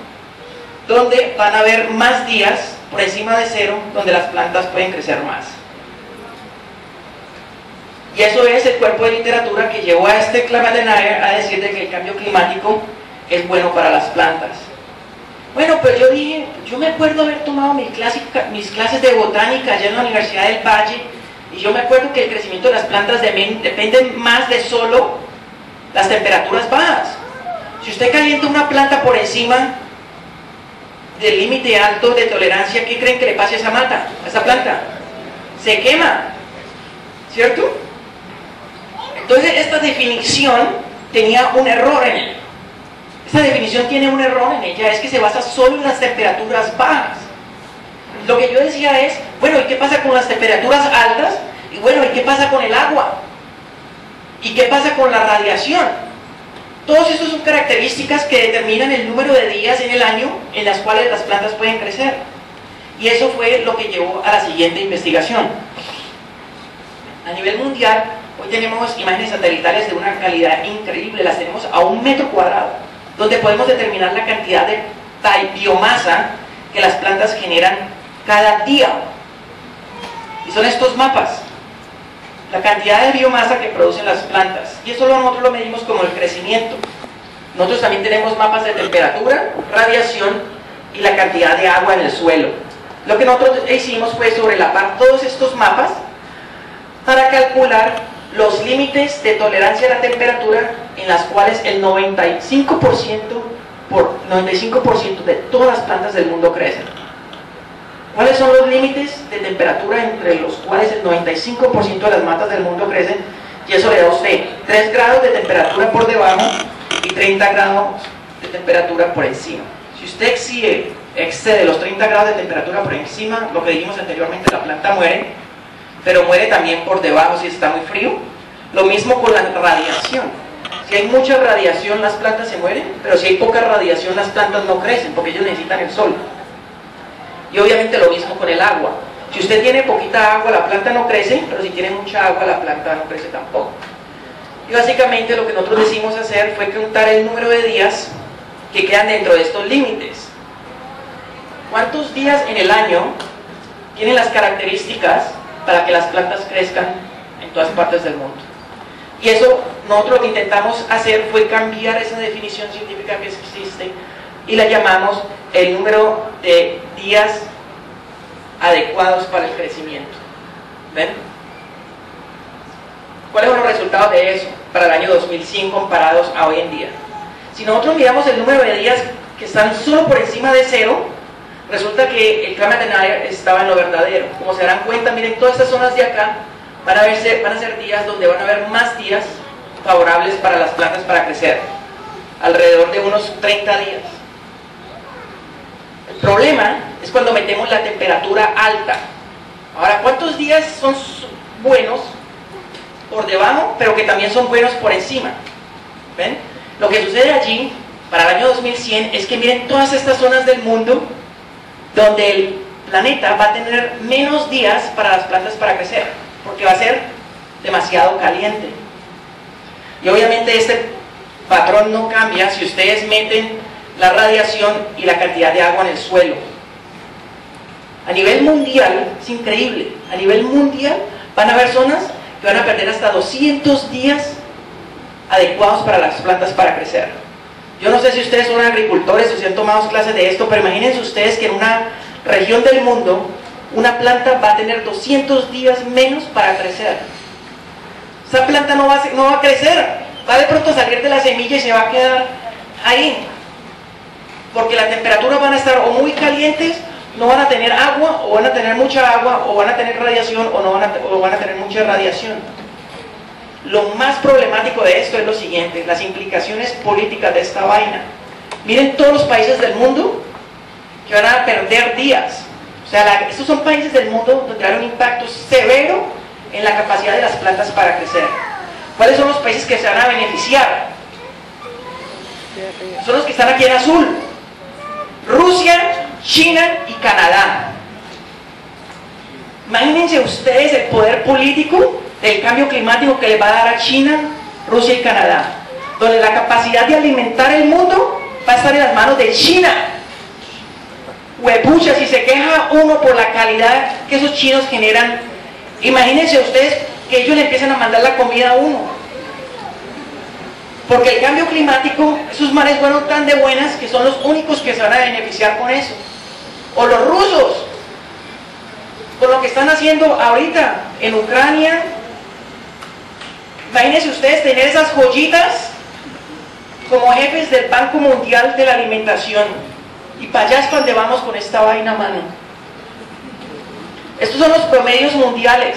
donde van a haber más días por encima de 0, donde las plantas pueden crecer más. Y eso es el cuerpo de literatura que llevó a este Climate Denier a decir de que el cambio climático es bueno para las plantas. Bueno, pues yo dije, yo me acuerdo haber tomado mis clases de botánica allá en la Universidad del Valle, Y yo me acuerdo que el crecimiento de las plantas depende más de solo las temperaturas bajas. Si usted calienta una planta por encima del límite alto de tolerancia, ¿qué creen que le pase a esa mata, a esa planta? Se quema, ¿cierto? Entonces esta definición tenía un error en ella. Esta definición tiene un error en ella, es que se basa solo en las temperaturas bajas. Lo que yo decía es, bueno, ¿y qué pasa con las temperaturas altas? Y bueno, ¿y qué pasa con el agua? ¿Y qué pasa con la radiación? Todas estas son características que determinan el número de días en el año en las cuales las plantas pueden crecer. Y eso fue lo que llevó a la siguiente investigación. A nivel mundial, hoy tenemos imágenes satelitales de una calidad increíble, las tenemos a 1 metro cuadrado, donde podemos determinar la cantidad de biomasa que las plantas generan cada día. Y son estos mapas, la cantidad de biomasa que producen las plantas. Y eso nosotros lo medimos como el crecimiento. Nosotros también tenemos mapas de temperatura, radiación y la cantidad de agua en el suelo. Lo que nosotros hicimos fue sobrelapar todos estos mapas para calcular los límites de tolerancia a la temperatura en las cuales el 95% de todas las plantas del mundo crecen. ¿Cuáles son los límites de temperatura entre los cuales el 95% de las matas del mundo crecen? Y eso le da a usted 3 grados de temperatura por debajo y 30 grados de temperatura por encima. Si usted excede los 30 grados de temperatura por encima, lo que dijimos anteriormente, la planta muere, pero muere también por debajo si está muy frío. Lo mismo con la radiación. Si hay mucha radiación, las plantas se mueren, pero si hay poca radiación, las plantas no crecen, porque ellos necesitan el sol. Y obviamente lo mismo con el agua. Si usted tiene poquita agua, la planta no crece, pero si tiene mucha agua, la planta no crece tampoco. Y básicamente lo que nosotros decidimos hacer fue contar el número de días que quedan dentro de estos límites. ¿Cuántos días en el año tienen las características para que las plantas crezcan en todas partes del mundo? Y eso, nosotros lo que intentamos hacer fue cambiar esa definición científica que existe y la llamamos el número de días adecuados para el crecimiento. ¿Ven? ¿Cuáles fueron los resultados de eso para el año 2005 comparados a hoy en día? Si nosotros miramos el número de días que están solo por encima de 0, resulta que el climate denial estaba en lo verdadero. Como se darán cuenta, miren, todas estas zonas de acá van a ser días donde van a haber más días favorables para las plantas para crecer, alrededor de unos 30 días. El problema es cuando metemos la temperatura alta. Ahora, ¿cuántos días son buenos por debajo, pero que también son buenos por encima? ¿Ven? Lo que sucede allí, para el año 2100, es que miren todas estas zonas del mundo donde el planeta va a tener menos días para las plantas para crecer, porque va a ser demasiado caliente. Y obviamente este patrón no cambia si ustedes meten la radiación y la cantidad de agua en el suelo. A nivel mundial, es increíble, a nivel mundial van a haber zonas que van a perder hasta 200 días adecuados para las plantas para crecer. Yo no sé si ustedes son agricultores o si han tomado clases de esto, pero imagínense ustedes que en una región del mundo una planta va a tener 200 días menos para crecer. Esa planta no va a crecer, va de pronto a salir de la semilla y se va a quedar ahí, porque las temperaturas van a estar o muy calientes, no van a tener agua, o van a tener mucha agua, o van a tener radiación, o van a tener mucha radiación. Lo más problemático de esto es lo siguiente, las implicaciones políticas de esta vaina. Miren todos los países del mundo que van a perder días. O sea, estos son países del mundo donde hay un impacto severo en la capacidad de las plantas para crecer. ¿Cuáles son los países que se van a beneficiar? Son los que están aquí en azul: Rusia, China y Canadá. Imagínense ustedes el poder político del cambio climático que les va a dar a China, Rusia y Canadá, donde la capacidad de alimentar el mundo va a estar en las manos de China. Huepucha, si se queja uno por la calidad que esos chinos generan, imagínense ustedes que ellos le empiezan a mandar la comida a uno. Porque el cambio climático, esos mares fueron tan de buenas que son los únicos que se van a beneficiar con eso. O los rusos. con lo que están haciendo ahorita en Ucrania. Imagínense ustedes tener esas joyitas como jefes del Banco Mundial de la Alimentación, y para allá es para donde vamos con esta vaina, mano. Estos son los promedios mundiales.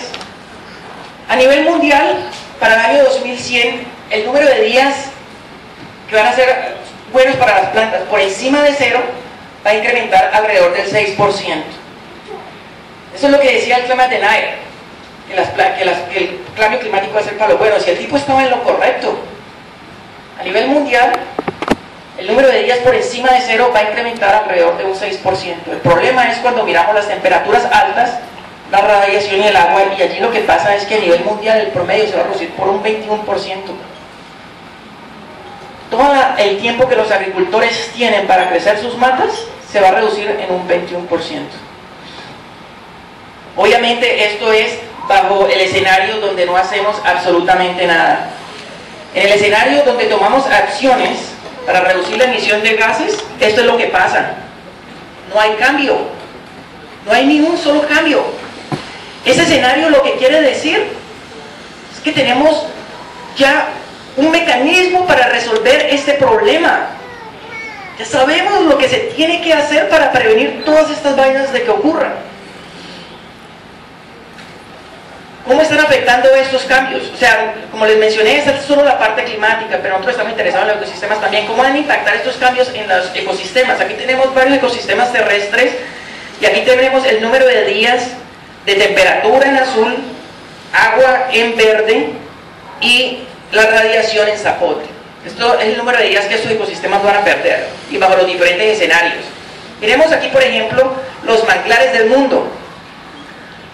A nivel mundial, para el año 2100, el número de días que van a ser buenos para las plantas por encima de 0 va a incrementar alrededor del 6%. Eso es lo que decía el Clement Denier, que el cambio climático va a ser para lo bueno. Si el tipo estaba en lo correcto, a nivel mundial, el número de días por encima de 0 va a incrementar alrededor de un 6%. El problema es cuando miramos las temperaturas altas, la radiación y el agua, y allí lo que pasa es que a nivel mundial el promedio se va a reducir por un 21%. Todo el tiempo que los agricultores tienen para crecer sus matas se va a reducir en un 21%. Obviamente esto es bajo el escenario donde no hacemos absolutamente nada. En el escenario donde tomamos acciones para reducir la emisión de gases, esto es lo que pasa. No hay cambio. No hay ni un solo cambio. Ese escenario lo que quiere decir es que tenemos ya un mecanismo para resolver este problema. Ya sabemos lo que se tiene que hacer para prevenir todas estas vainas de que ocurran. ¿Cómo están afectando estos cambios? O sea, como les mencioné, esta es solo la parte climática, pero nosotros estamos interesados en los ecosistemas también. ¿Cómo van a impactar estos cambios en los ecosistemas? Aquí tenemos varios ecosistemas terrestres y aquí tenemos el número de días de temperatura en azul, agua en verde y la radiación en zapote. Esto es el número de días que estos ecosistemas van a perder y bajo los diferentes escenarios. Miremos aquí, por ejemplo, los manglares del mundo.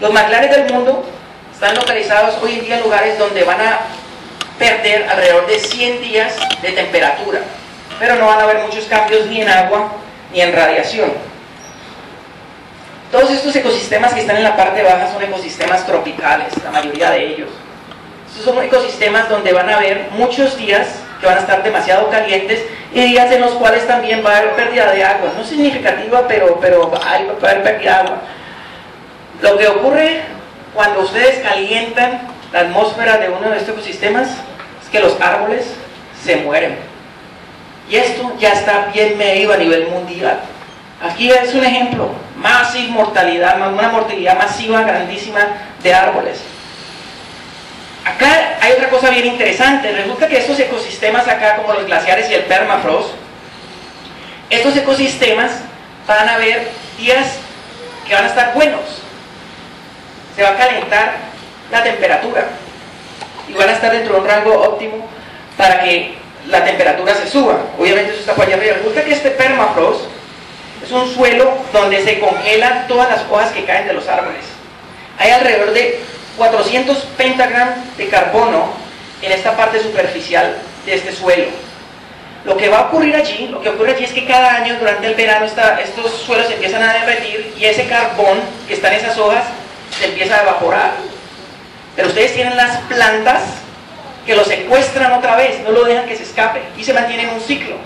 Los manglares del mundo están localizados hoy en día en lugares donde van a perder alrededor de 100 días de temperatura, pero no van a haber muchos cambios ni en agua ni en radiación. Todos estos ecosistemas que están en la parte baja son ecosistemas tropicales, la mayoría de ellos. Estos son ecosistemas donde van a haber muchos días que van a estar demasiado calientes y días en los cuales también va a haber pérdida de agua, no significativa, pero va a haber pérdida de agua. Lo que ocurre cuando ustedes calientan la atmósfera de uno de estos ecosistemas es que los árboles se mueren. Y esto ya está bien medido a nivel mundial. Aquí es un ejemplo, masiva mortalidad, una mortalidad masiva, grandísima de árboles. Acá hay otra cosa bien interesante. Resulta que estos ecosistemas acá, como los glaciares y el permafrost, estos ecosistemas van a haber días que van a estar buenos. Se va a calentar la temperatura y van a estar dentro de un rango óptimo para que la temperatura se suba. Obviamente eso está por allá arriba. Resulta que este permafrost es un suelo donde se congelan todas las hojas que caen de los árboles. Hay alrededor de 400 pentagrams de carbono en esta parte superficial de este suelo. Lo que va a ocurrir allí, es que cada año durante el verano estos suelos se empiezan a derretir y ese carbón que está en esas hojas se empieza a evaporar. Pero ustedes tienen las plantas que lo secuestran otra vez, no lo dejan que se escape y se mantiene en un ciclo.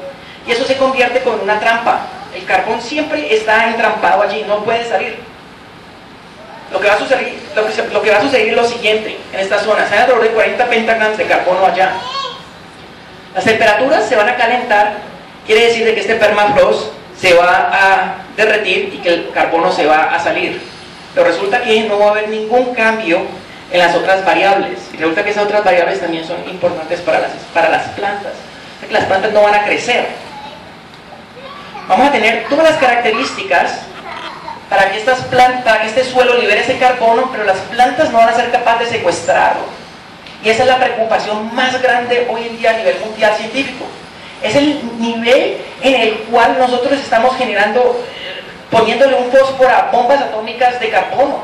Y eso se convierte con una trampa. El carbón siempre está entrampado allí, no puede salir. Lo que va a suceder es lo siguiente: en esta zona se hay alrededor de 40 pentagrams de carbono allá. Las temperaturas se van a calentar, quiere decir de que este permafrost se va a derretir y que el carbono se va a salir. Pero resulta que no va a haber ningún cambio en las otras variables. Y resulta que esas otras variables también son importantes para las plantas. O sea que las plantas no van a crecer. Vamos a tener todas las características para que este suelo libere ese carbono, pero las plantas no van a ser capaces de secuestrarlo. Y esa es la preocupación más grande hoy en día a nivel mundial científico. Es el nivel en el cual nosotros estamos poniéndole un fósforo a bombas atómicas de carbono.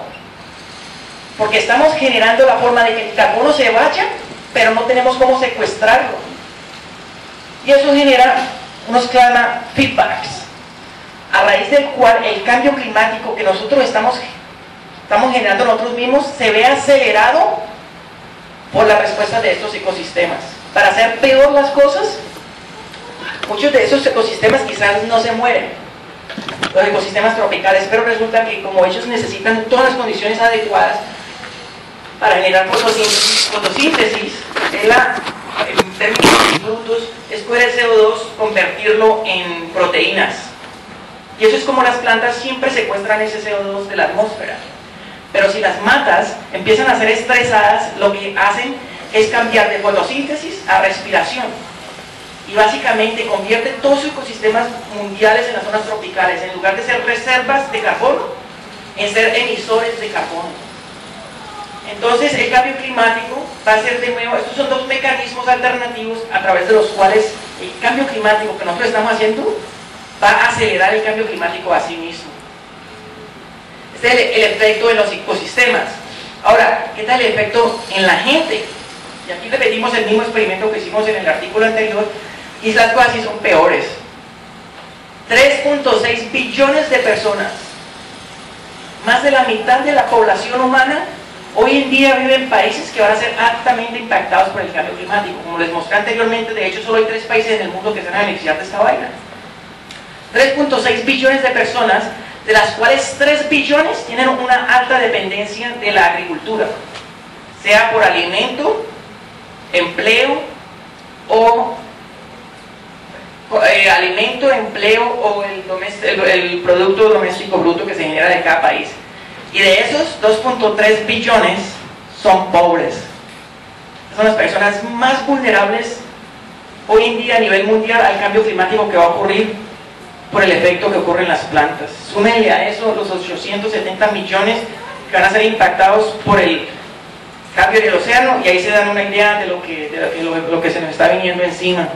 Porque estamos generando la forma de que el carbono se vaya, pero no tenemos cómo secuestrarlo. Y eso genera unos que llaman feedbacks, a raíz del cual el cambio climático que nosotros estamos generando nosotros mismos se ve acelerado por la respuesta de estos ecosistemas. Para hacer peor las cosas, muchos de esos ecosistemas quizás no se mueren, los ecosistemas tropicales, pero resulta que como ellos necesitan todas las condiciones adecuadas para generar fotosíntesis en términos brutos, es coger el CO2, convertirlo en proteínas. Y eso es como las plantas siempre secuestran ese CO2 de la atmósfera. Pero si las matas empiezan a ser estresadas, lo que hacen es cambiar de fotosíntesis a respiración. Y básicamente convierte todos los ecosistemas mundiales en las zonas tropicales, en lugar de ser reservas de carbono, en ser emisores de carbono. Entonces el cambio climático va a ser de nuevo, estos son dos mecanismos alternativos a través de los cuales el cambio climático que nosotros estamos haciendo va a acelerar el cambio climático a sí mismo. Este es el efecto en los ecosistemas. Ahora, ¿qué tal el efecto en la gente? Y aquí repetimos el mismo experimento que hicimos en el artículo anterior, y las cosas sí son peores. 3.6 billones de personas, más de la mitad de la población humana, hoy en día viven en países que van a ser altamente impactados por el cambio climático. Como les mostré anteriormente, de hecho solo hay 3 países en el mundo que se van a beneficiar de esta vaina. 3.6 billones de personas, de las cuales 3 billones tienen una alta dependencia de la agricultura, sea por alimento, empleo o el Producto Doméstico Bruto que se genera de cada país. Y de esos, 2.3 billones son pobres. Son las personas más vulnerables hoy en día a nivel mundial al cambio climático que va a ocurrir por el efecto que ocurre en las plantas. Súmenle a eso los 870 millones que van a ser impactados por el cambio del océano, y ahí se dan una idea de lo que se nos está viniendo encima.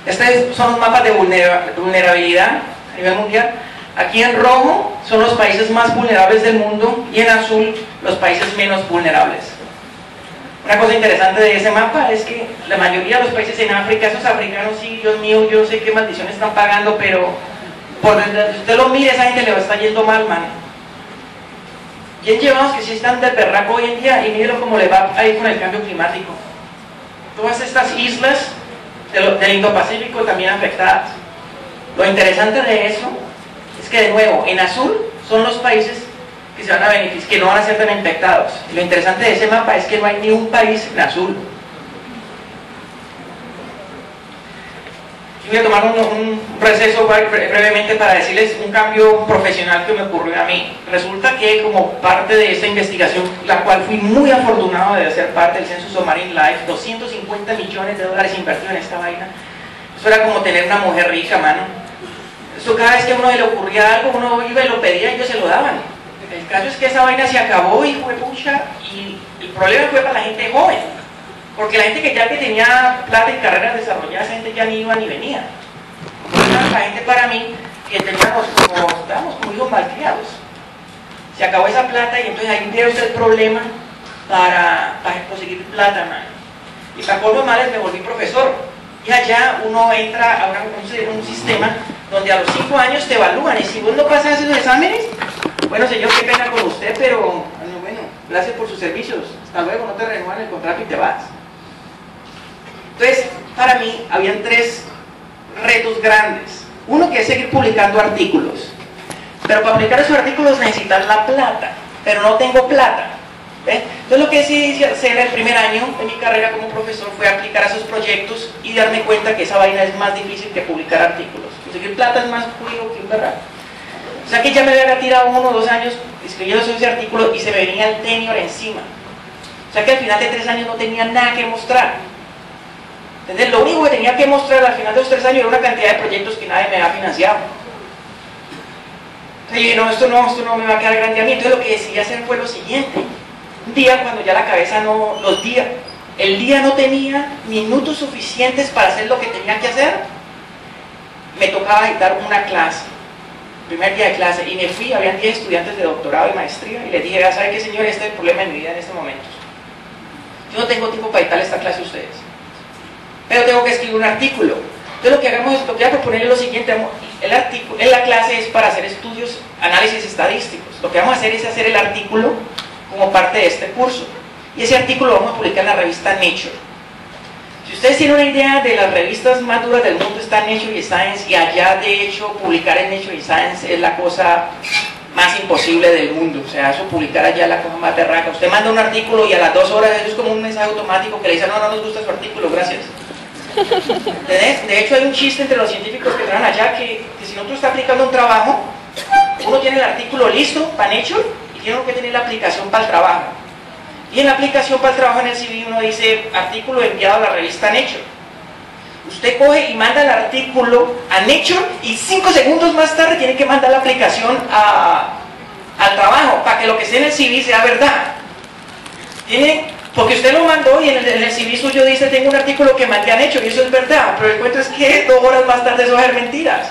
Estos son los mapas de vulnerabilidad a nivel mundial. Aquí en rojo son los países más vulnerables del mundo y en azul los países menos vulnerables. Una cosa interesante de ese mapa es que la mayoría de los países en África, esos africanos, sí, Dios mío, yo sé qué maldición están pagando, pero por donde usted lo mire, esa gente le va a estar yendo mal, man. Bien llevados que sí están del berraco hoy en día, y mírenlo cómo le va a ir con el cambio climático. Todas estas islas del Indo-Pacífico también afectadas. Lo interesante de eso es que, de nuevo, en azul son los países que se van a beneficiar, que no van a ser tan infectados. Y lo interesante de ese mapa es que no hay ni un país en azul. Yo voy a tomar un receso brevemente para decirles un cambio profesional que me ocurrió a mí. Resulta que, como parte de esta investigación, la cual fui muy afortunado de ser parte del Census of Marine Life, 250 millones de dólares invertidos en esta vaina. Eso era como tener una mujer rica, mano. Eso, cada vez que a uno le ocurría algo, uno iba y lo pedía y ellos se lo daban. El caso es que esa vaina se acabó y fue pucha, y el problema fue para la gente joven, porque la gente que tenía plata y carreras desarrolladas, esa gente ya ni iba ni venía. La gente, para mí, que estábamos como hijos malcriados. Se acabó esa plata, y entonces ahí tiene usted el problema para conseguir plata, man. Y para colmo males me volví profesor, y allá uno entra a un sistema donde a los 5 años te evalúan, y si vos no pasas esos exámenes, bueno, señor, qué pena con usted, pero bueno, gracias por sus servicios, hasta luego, no te renuevan el contrato y te vas. Entonces, para mí, habían 3 retos grandes. Uno, que es seguir publicando artículos, pero para publicar esos artículos necesitas la plata, pero no tengo plata. ¿Ve? Entonces lo que decidí hacer el primer año de mi carrera como profesor fue aplicar a esos proyectos y darme cuenta que esa vaina es más difícil que publicar artículos. Conseguir plata es más jodido que un berraco. O sea que ya me había tirado 1 o 2 años escribiendo ese artículo y se me venía el tenure encima. O sea que al final de 3 años no tenía nada que mostrar. ¿Entendés? Lo único que tenía que mostrar al final de los 3 años era una cantidad de proyectos que nadie me había financiado. Entonces yo dije, no, esto no me va a quedar grande a mí. Entonces lo que decidí hacer fue lo siguiente. Un día, cuando ya la cabeza el día no tenía minutos suficientes para hacer lo que tenía que hacer, me tocaba dictar una clase, primer día de clase, y me fui, habían 10 estudiantes de doctorado y maestría, y les dije, ya saben qué, señor, este es el problema de mi vida en este momento. Yo no tengo tiempo para dictar esta clase a ustedes, pero tengo que escribir un artículo. Entonces lo que voy a proponer es lo siguiente, la clase es para hacer estudios, análisis estadísticos. Lo que vamos a hacer es hacer el artículo como parte de este curso, y ese artículo lo vamos a publicar en la revista Nature. Si ustedes tienen una idea de las revistas más duras del mundo, está Nature y Science, y allá de hecho publicar en Nature y Science es la cosa más imposible del mundo. O sea, eso publicar allá es la cosa más berraca. Usted manda un artículo y a las 2 horas eso es como un mensaje automático que le dice: no, no nos gusta su artículo, gracias. De hecho hay un chiste entre los científicos que trabajan allá que si nosotros está aplicando un trabajo, uno tiene el artículo listo para Nature y tiene uno que tener la aplicación para el trabajo. Y en la aplicación para el trabajo en el CV uno dice: artículo enviado a la revista Nature. Usted coge y manda el artículo a Nature y 5 segundos más tarde tiene que mandar la aplicación al trabajo para que lo que esté en el CV sea verdad. Porque usted lo mandó y en el CV suyo dice: tengo un artículo que mandé a Nature, y eso es verdad, pero el cuento es que 2 horas más tarde eso va a ser mentiras.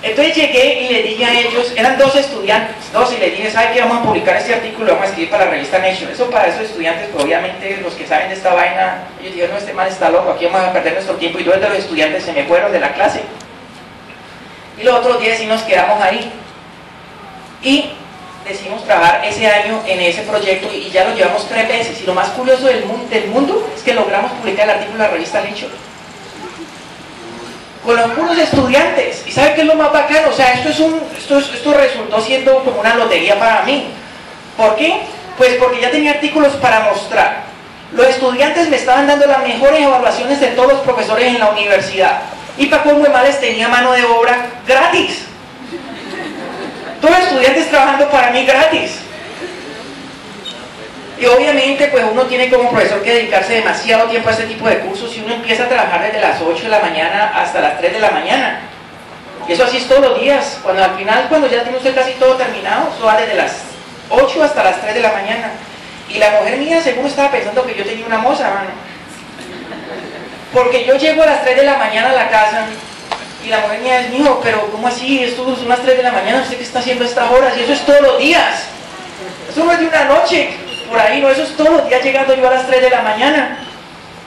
Entonces llegué y le dije a ellos, eran 2 estudiantes, y les dije: ¿sabe qué? Vamos a publicar este artículo, vamos a escribir para la revista Nature. Eso para esos estudiantes, pues obviamente los que saben de esta vaina, ellos dijeron: no, este man está loco, aquí vamos a perder nuestro tiempo. Y 2 de los estudiantes se me fueron de la clase. Y los otros 10 sí nos quedamos ahí. Y decidimos trabajar ese año en ese proyecto y ya lo llevamos 3 veces. Y lo más curioso del mundo es que logramos publicar el artículo en la revista Nature con los puros estudiantes. ¿Y sabe qué es lo más bacano? O sea, esto resultó siendo como una lotería para mí. ¿Por qué? Pues porque ya tenía artículos para mostrar. Los estudiantes me estaban dando las mejores evaluaciones de todos los profesores en la universidad. Y para colmo de males tenía mano de obra gratis. Todos los estudiantes trabajando para mí gratis. Y obviamente pues uno tiene como profesor que dedicarse demasiado tiempo a este tipo de cursos y uno empieza a trabajar desde las 8 de la mañana hasta las 3 de la mañana. Y eso así es todos los días. Cuando al final, cuando ya tiene usted casi todo terminado, eso va desde las 8 hasta las 3 de la mañana. Y la mujer mía según estaba pensando que yo tenía una moza, mano. Porque yo llego a las 3 de la mañana a la casa y la mujer mía es: mijo, pero ¿cómo así? Esto son las 3 de la mañana, ¿usted qué está haciendo a estas horas? Y eso es todos los días. Eso no es de una noche. Por ahí, no, eso es todos los días llegando yo a las 3 de la mañana.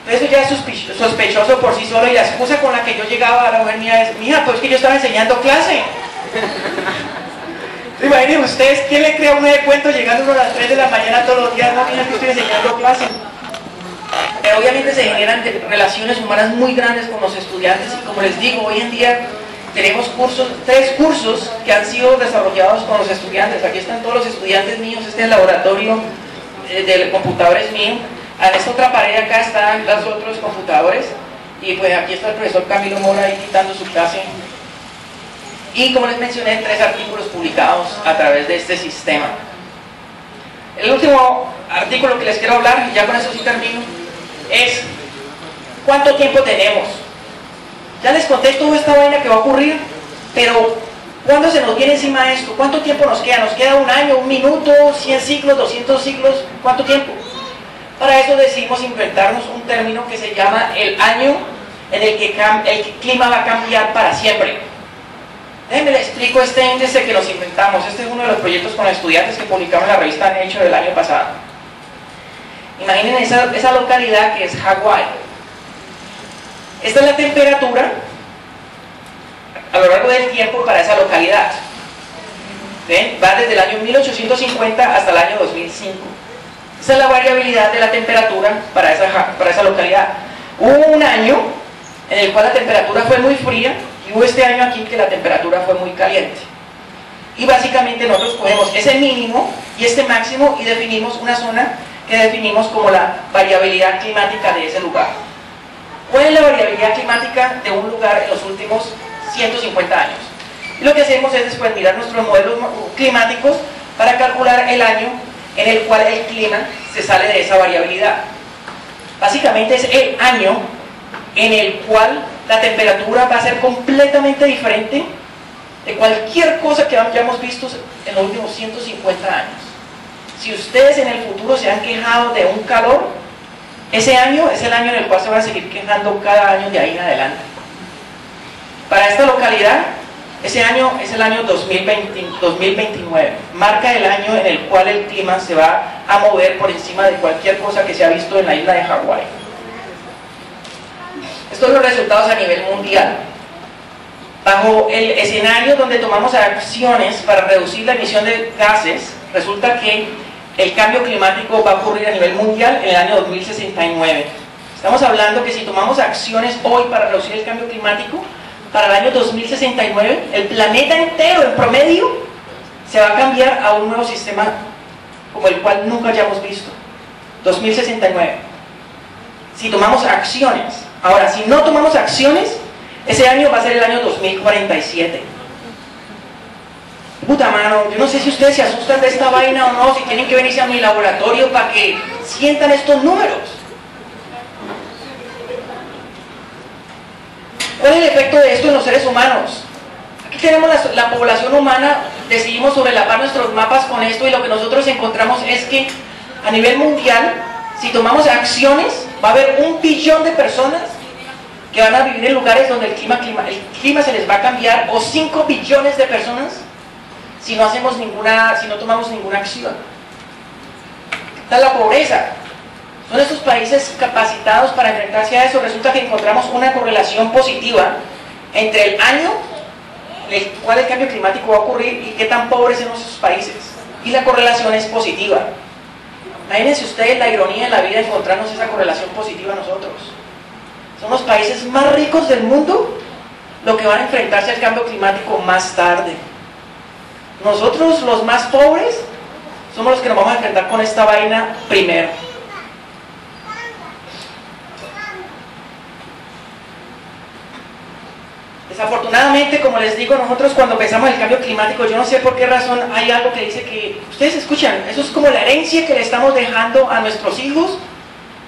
Eso ya es sospechoso por sí solo, y la excusa con la que yo llegaba a la mujer mía es: mija, pues es que yo estaba enseñando clase. Imaginen ustedes, ¿quién le crea uno de cuento llegando uno a las 3 de la mañana todos los días? No, mija, que estoy enseñando clase. Pero obviamente se generan relaciones humanas muy grandes con los estudiantes y como les digo, hoy en día tenemos 3 cursos que han sido desarrollados con los estudiantes. Aquí están todos los estudiantes míos, este es el laboratorio de computadores mío. En esta otra pared acá están los otros computadores y pues aquí está el profesor Camilo Mora ahí quitando su clase. Y como les mencioné, 3 artículos publicados a través de este sistema. El último artículo que les quiero hablar, y ya con eso sí termino, es ¿cuánto tiempo tenemos? Ya les conté toda esta vaina que va a ocurrir, pero ¿cuándo se nos viene encima esto? ¿Cuánto tiempo nos queda? ¿Nos queda 1 año, 1 minuto, 100 siglos, 200 siglos? ¿Cuánto tiempo? Para eso decidimos inventarnos un término que se llama el año en el que el clima va a cambiar para siempre. Déjenme les explico este índice que nos inventamos. Este es uno de los proyectos con estudiantes que publicamos en la revista Nature del año pasado. Imaginen esa localidad que es Hawái. Esta es la temperatura a lo largo del tiempo para esa localidad. ¿Ven? Va desde el año 1850 hasta el año 2005. Esa es la variabilidad de la temperatura para esa localidad. Hubo un año en el cual la temperatura fue muy fría y hubo este año aquí que la temperatura fue muy caliente. Y básicamente nosotros cogemos ese mínimo y este máximo y definimos una zona que definimos como la variabilidad climática de ese lugar. ¿Cuál es la variabilidad climática de un lugar en los últimos 150 años? Y lo que hacemos es después mirar nuestros modelos climáticos para calcular el año en el cual el clima se sale de esa variabilidad. Básicamente es el año en el cual la temperatura va a ser completamente diferente de cualquier cosa que hayamos visto en los últimos 150 años. Si ustedes en el futuro se han quejado de un calor, ese año es el año en el cual se van a seguir quejando cada año de ahí en adelante. Para esta localidad, ese año es el año 2029. Marca el año en el cual el clima se va a mover por encima de cualquier cosa que se ha visto en la isla de Hawái. Estos son los resultados a nivel mundial. Bajo el escenario donde tomamos acciones para reducir la emisión de gases, resulta que el cambio climático va a ocurrir a nivel mundial en el año 2069. Estamos hablando que si tomamos acciones hoy para reducir el cambio climático, para el año 2069, el planeta entero en promedio se va a cambiar a un nuevo sistema como el cual nunca hayamos visto. 2069. Si tomamos acciones. Ahora, si no tomamos acciones, ese año va a ser el año 2047. Puta mano, yo no sé si ustedes se asustan de esta vaina o no, si tienen que venirse a mi laboratorio para que sientan estos números. ¿Cuál es el efecto de esto en los seres humanos? Aquí tenemos la población humana, decidimos sobrelapar nuestros mapas con esto y lo que nosotros encontramos es que a nivel mundial, si tomamos acciones, va a haber 1 billón de personas que van a vivir en lugares donde el clima se les va a cambiar, o 5 billones de personas si no tomamos ninguna acción. Está la pobreza. Son estos países capacitados para enfrentarse a eso. Resulta que encontramos una correlación positiva entre el año en el cual el cambio climático va a ocurrir y qué tan pobres son esos países. Y la correlación es positiva. Imagínense ustedes la ironía en la vida de encontrarnos esa correlación positiva nosotros. Son los países más ricos del mundo los que van a enfrentarse al cambio climático más tarde. Nosotros, los más pobres, somos los que nos vamos a enfrentar con esta vaina primero. Desafortunadamente, como les digo, nosotros cuando pensamos en el cambio climático, yo no sé por qué razón hay algo que dice que, ustedes escuchan, eso es como la herencia que le estamos dejando a nuestros hijos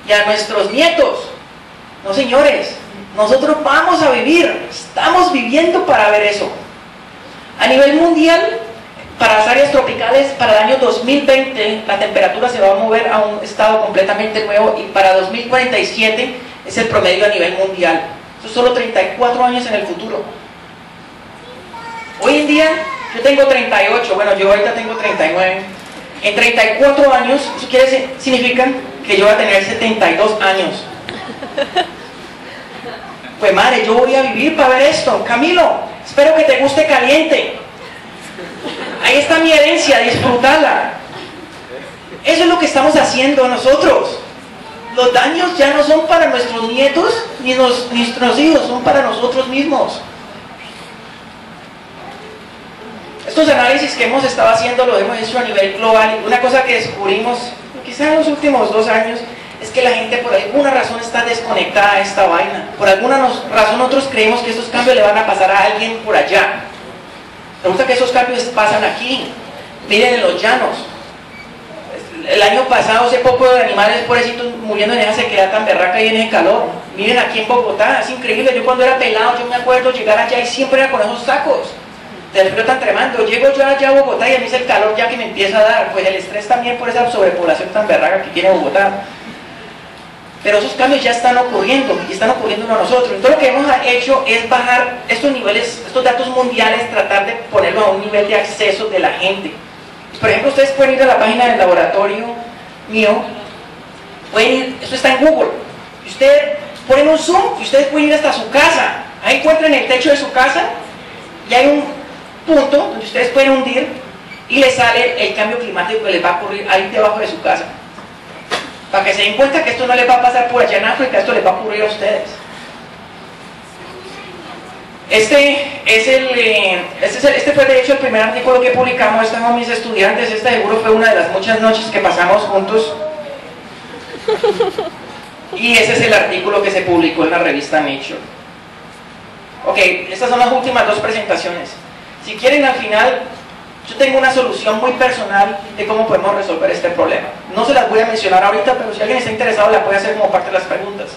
y a nuestros nietos. No, señores, nosotros vamos a vivir, estamos viviendo para ver eso. A nivel mundial, para las áreas tropicales, para el año 2020, la temperatura se va a mover a un estado completamente nuevo y para 2047 es el promedio a nivel mundial. Eso es solo 34 años en el futuro. Hoy en día, yo tengo 38, bueno, yo ahorita tengo 39. En 34 años, eso significa que yo voy a tener 72 años. Pues madre, yo voy a vivir para ver esto. Camilo, espero que te guste caliente. Ahí está mi herencia, disfrútala. Eso es lo que estamos haciendo nosotros. Los daños ya no son para nuestros nietos ni nuestros hijos, son para nosotros mismos. Estos análisis que hemos estado haciendo lo hemos hecho a nivel global y una cosa que descubrimos quizás en los últimos 2 años es que la gente por alguna razón está desconectada a esta vaina. Por alguna razón nosotros creemos que estos cambios le van a pasar a alguien por allá. Resulta que esos cambios pasan aquí. Miren en los llanos. El año pasado, hace poco, de animales pobrecitos muriendo en esa sequedad tan berraca y en ese calor. Miren aquí en Bogotá, es increíble. Yo cuando era pelado, yo me acuerdo llegar allá y siempre era con esos sacos del frío tan tremendo. Llego yo allá a Bogotá y a mí es el calor ya que me empieza a dar. Pues el estrés también por esa sobrepoblación tan berraca que tiene Bogotá. Pero esos cambios ya están ocurriendo y están ocurriendo a nosotros. Entonces lo que hemos hecho es bajar estos niveles, estos datos mundiales, tratar de ponerlo a un nivel de acceso de la gente. Por ejemplo, ustedes pueden ir a la página del laboratorio mío, pueden ir, esto está en Google, y ustedes ponen un zoom y ustedes pueden ir hasta su casa. Ahí encuentran el techo de su casa y hay un punto donde ustedes pueden hundir y les sale el cambio climático que les va a ocurrir ahí debajo de su casa. Para que se den cuenta que esto no les va a pasar por allá en África, esto les va a ocurrir a ustedes. Este fue de hecho el primer artículo que publicamos, estaban mis estudiantes, esta seguro fue una de las muchas noches que pasamos juntos. Y ese es el artículo que se publicó en la revista Nature. Ok, estas son las últimas 2 presentaciones. Si quieren, al final, yo tengo una solución muy personal de cómo podemos resolver este problema. No se las voy a mencionar ahorita, pero si alguien está interesado la puede hacer como parte de las preguntas.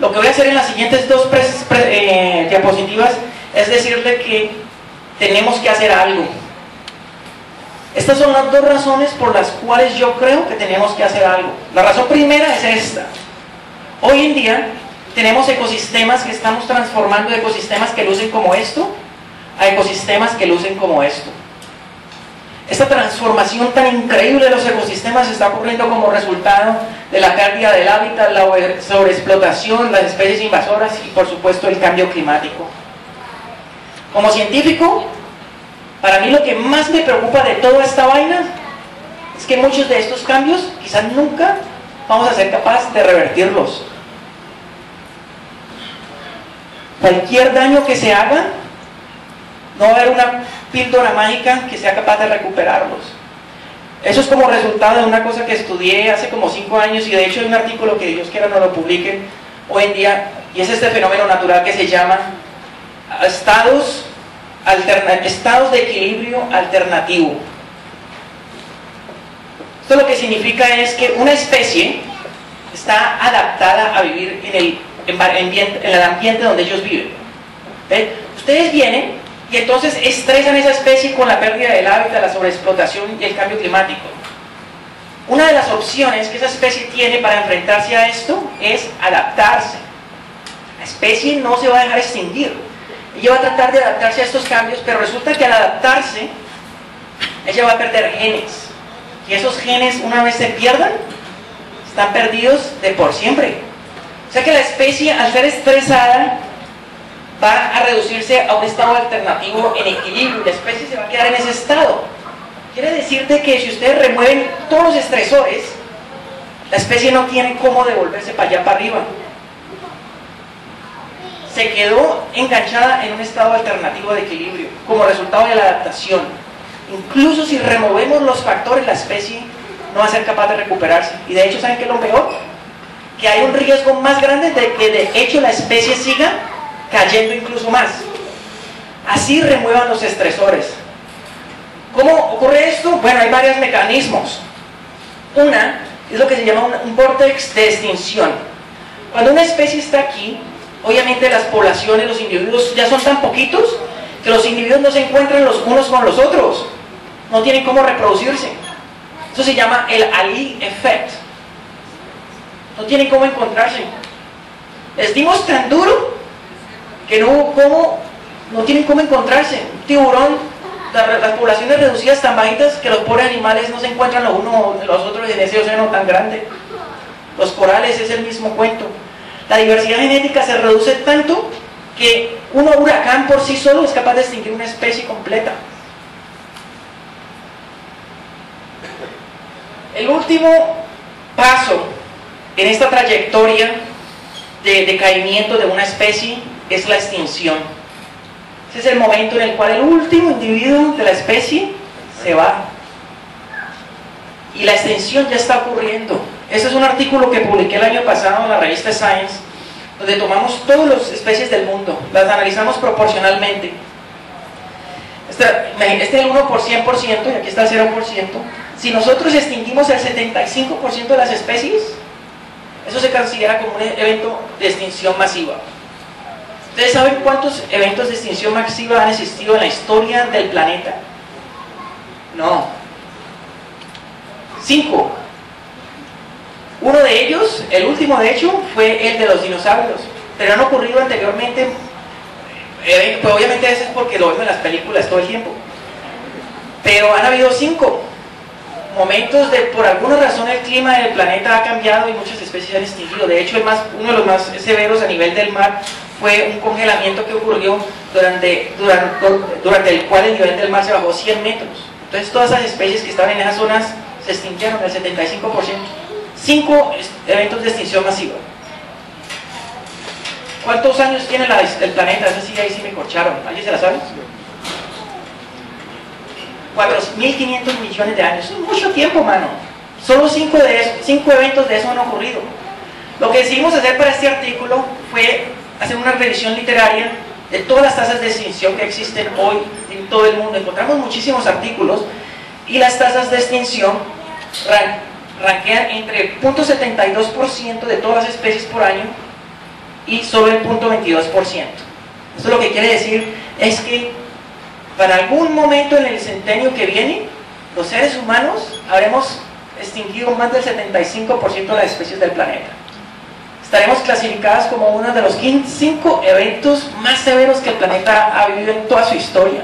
Lo que voy a hacer en las siguientes 2 diapositivas es decirle que tenemos que hacer algo. Estas son las 2 razones por las cuales yo creo que tenemos que hacer algo. La razón primera es esta. Hoy en día tenemos ecosistemas que estamos transformando de ecosistemas que lucen como esto a ecosistemas que lucen como esto. Esta transformación tan increíble de los ecosistemas está ocurriendo como resultado de la pérdida del hábitat, la sobreexplotación, las especies invasoras y por supuesto el cambio climático. Como científico, para mí lo que más me preocupa de toda esta vaina es que muchos de estos cambios quizás nunca vamos a ser capaces de revertirlos. Cualquier daño que se haga, no va a haber una píldora mágica que sea capaz de recuperarlos. Eso es como resultado de una cosa que estudié hace como 5 años, y de hecho hay un artículo que Dios quiera no lo publiquen hoy en día, y es este fenómeno natural que se llama estados de equilibrio alternativo. Esto lo que significa es que una especie está adaptada a vivir en el ambiente donde ellos viven. ¿Ve? Ustedes vienen y entonces estresan a esa especie con la pérdida del hábitat, la sobreexplotación y el cambio climático. Una de las opciones que esa especie tiene para enfrentarse a esto es adaptarse. La especie no se va a dejar extinguir. Ella va a tratar de adaptarse a estos cambios, pero resulta que al adaptarse, ella va a perder genes. Y esos genes, una vez se pierdan, están perdidos de por siempre. O sea que la especie, al ser estresada, va a reducirse a un estado alternativo en equilibrio, y la especie se va a quedar en ese estado. Quiere decirte que si ustedes remueven todos los estresores, la especie no tiene cómo devolverse para allá, para arriba. Se quedó enganchada en un estado alternativo de equilibrio, como resultado de la adaptación. Incluso si removemos los factores, la especie no va a ser capaz de recuperarse. Y de hecho, ¿saben qué es lo peor? Que hay un riesgo más grande de que de hecho la especie siga cayendo incluso más. Así remuevan los estresores. ¿Cómo ocurre esto? Bueno, hay varios mecanismos. Una es lo que se llama un vórtex de extinción. Cuando una especie está aquí, obviamente las poblaciones, los individuos ya son tan poquitos que los individuos no se encuentran los unos con los otros, no tienen cómo reproducirse. Eso se llama el Ali effect. No tienen cómo encontrarse. Les dimos tan duro que no tienen cómo encontrarse. Un tiburón, las poblaciones reducidas tan bajitas que los pobres animales no se encuentran los unos los otros en ese océano tan grande. Los corales es el mismo cuento. La diversidad genética se reduce tanto que un huracán por sí solo es capaz de extinguir una especie completa. El último paso en esta trayectoria de decaimiento de una especie es la extinción. Ese es el momento en el cual el último individuo de la especie se va. Y la extinción ya está ocurriendo. Este es un artículo que publiqué el año pasado en la revista Science, donde tomamos todas las especies del mundo, las analizamos proporcionalmente. Este es el 1 por 100%, y aquí está el 0%. Si nosotros extinguimos el 75% de las especies, eso se considera como un evento de extinción masiva. ¿Ustedes saben cuántos eventos de extinción masiva han existido en la historia del planeta? No. 5. Uno de ellos, el último de hecho, fue el de los dinosaurios, pero han ocurrido anteriormente, pues obviamente eso es porque lo vemos en las películas todo el tiempo, pero han habido 5 momentos de, por alguna razón el clima del planeta ha cambiado y muchas especies han extinguido. De hecho, uno de los más severos a nivel del mar fue un congelamiento que ocurrió durante el cual el nivel del mar se bajó 100 metros. Entonces todas esas especies que estaban en esas zonas se extinguieron, el 75%. 5 eventos de extinción masiva. ¿Cuántos años tiene el planeta? Eso sí, ahí sí me corcharon. ¿Alguien se la sabe? 4.500 millones de años. Es mucho tiempo, mano. Solo 5 eventos de eso han ocurrido. Lo que decidimos hacer para este artículo fue hacer una revisión literaria de todas las tasas de extinción que existen hoy en todo el mundo. Encontramos muchísimos artículos y las tasas de extinción rankean entre el 0.72% de todas las especies por año y solo el 0.22%. Esto lo que quiere decir es que para algún momento en el centenio que viene, los seres humanos habremos extinguido más del 75% de las especies del planeta. Estaremos clasificadas como uno de los 5 eventos más severos que el planeta ha vivido en toda su historia.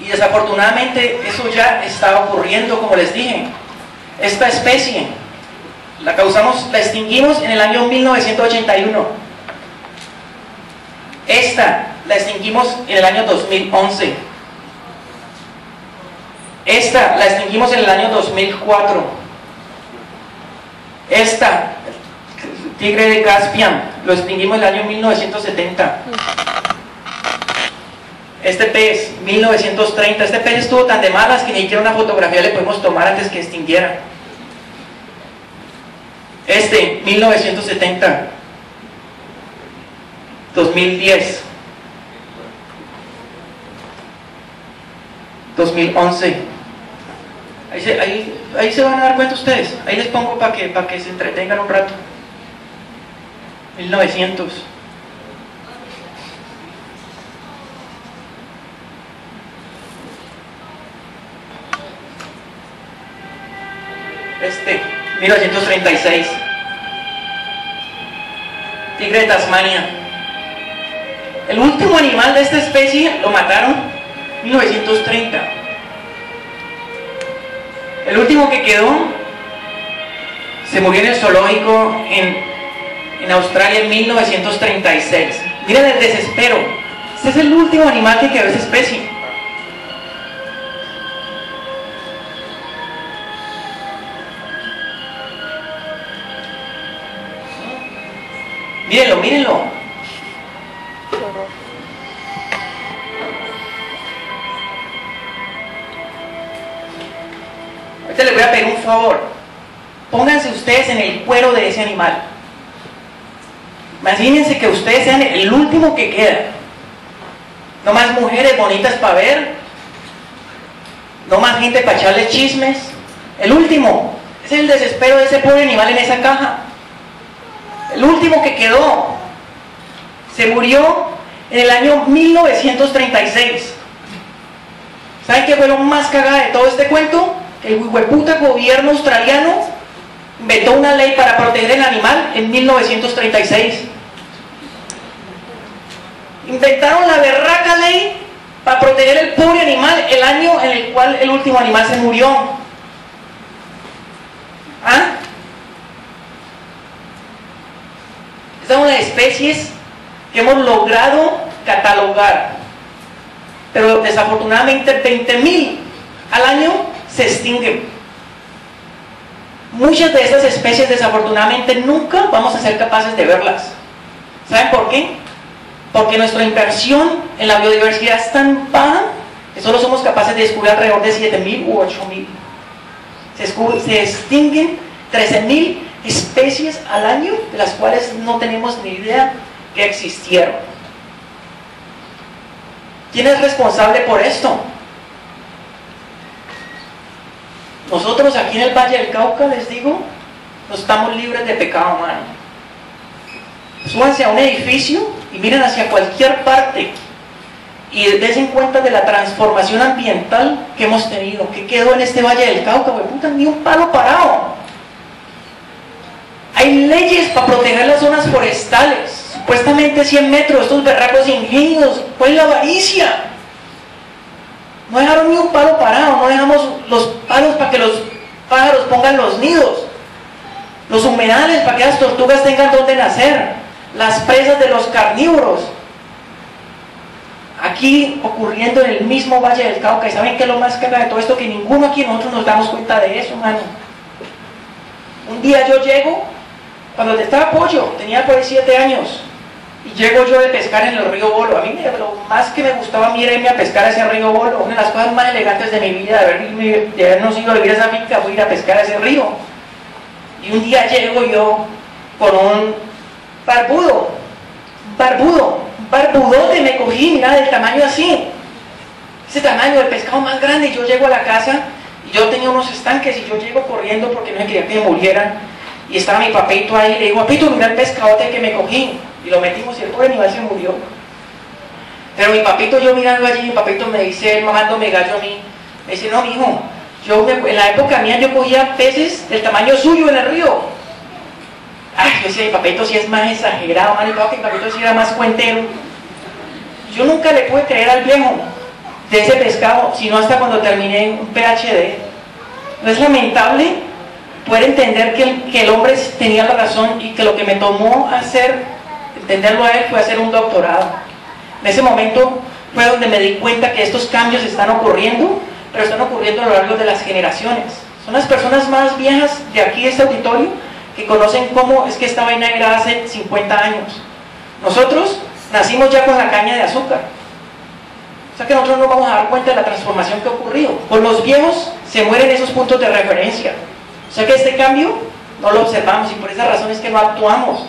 Y desafortunadamente eso ya está ocurriendo, como les dije. Esta especie la extinguimos en el año 1981. Esta la extinguimos en el año 2011. Esta la extinguimos en el año 2004. Esta tigre de Caspian, lo extinguimos el año 1970. Este pez, 1930, este pez estuvo tan de malas que ni siquiera una fotografía le podemos tomar antes que extinguiera. Este, 1970, 2010, 2011. Ahí se van a dar cuenta ustedes. Ahí les pongo para que se entretengan un rato. 1900. Este, 1936. Tigre de Tasmania. El último animal de esta especie lo mataron en 1930. El último que quedó se murió en el zoológico en Australia en 1936. Miren el desespero. Este es el último animal que quedó de esa especie. Mírenlo, mírenlo. Qué horror. Ahorita les voy a pedir un favor. Pónganse ustedes en el cuero de ese animal. Imagínense que ustedes sean el último que queda. No más mujeres bonitas para ver. No más gente para echarle chismes. El último. Ese es el desespero de ese pobre animal en esa caja. El último que quedó se murió en el año 1936. ¿Saben qué fue lo más cagada de todo este cuento? El hueputa gobierno australiano inventó una ley para proteger el animal en 1936. Inventaron la berraca ley para proteger el pobre animal el año en el cual el último animal se murió. ¿Ah? Esta es una de las especies que hemos logrado catalogar, pero desafortunadamente 20.000 al año se extinguen. Muchas de estas especies desafortunadamente nunca vamos a ser capaces de verlas. ¿Saben por qué? Porque nuestra inversión en la biodiversidad es tan baja que solo somos capaces de descubrir alrededor de 7.000 u 8.000. Se extinguen 13.000 especies al año, de las cuales no tenemos ni idea que existieron. ¿Quién es responsable por esto? Nosotros aquí en el Valle del Cauca, les digo, no estamos libres de pecado humano. Súbanse a un edificio y miren hacia cualquier parte y dense cuenta de la transformación ambiental que hemos tenido. ¿Qué quedó en este Valle del Cauca? Pues puta, ni un palo parado. Hay leyes para proteger las zonas forestales, supuestamente 100 metros, estos berracos ingenios. ¿Cuál es la avaricia? No dejaron ni un palo parado, no dejamos los palos para que los pájaros pongan los nidos, los humedales para que las tortugas tengan donde nacer, las presas de los carnívoros. Aquí ocurriendo en el mismo Valle del Cauca. ¿Y saben qué es lo más caro de todo esto? Que ninguno aquí nosotros nos damos cuenta de eso, mano. Un día yo llego, cuando estaba pollo, tenía por ahí 7 años, y llego yo de pescar en el río Bolo. A mí lo más que me gustaba a mí era irme a pescar a ese río Bolo. Una de las cosas más elegantes de mi vida, de habernos ido a vivir a esa finca, fue ir a pescar a ese río. Y un día llego yo con un barbudote me cogí, mira, del tamaño así, ese tamaño, el pescado más grande. Y yo llego a la casa, y yo tenía unos estanques, y yo llego corriendo porque no me quería que me murieran, y estaba mi papito ahí. Le digo: papito, mira el pescadote que me cogí, y lo metimos y el pobre animal se murió. Pero mi papito, yo mirando allí, mi papito me dice, mamándome gallo a mí, me dice: no, mijo, en la época mía yo cogía peces del tamaño suyo en el río. Ay, yo decía, mi papito sí es más exagerado, man, y claro que mi papito sí era más cuentero. Yo nunca le pude creer al viejo de ese pescado, sino hasta cuando terminé un PhD. ¿No es lamentable poder entender que el hombre tenía la razón, y que lo que me tomó entenderlo a él, fue hacer un doctorado? En ese momento fue donde me di cuenta que estos cambios están ocurriendo, pero están ocurriendo a lo largo de las generaciones. Son las personas más viejas de aquí, de este auditorio, que conocen cómo es que esta vaina era hace 50 años. Nosotros nacimos ya con la caña de azúcar. O sea que nosotros no vamos a dar cuenta de la transformación que ha ocurrido. Con los viejos se mueren esos puntos de referencia. O sea que este cambio no lo observamos y por esa razón es que no actuamos.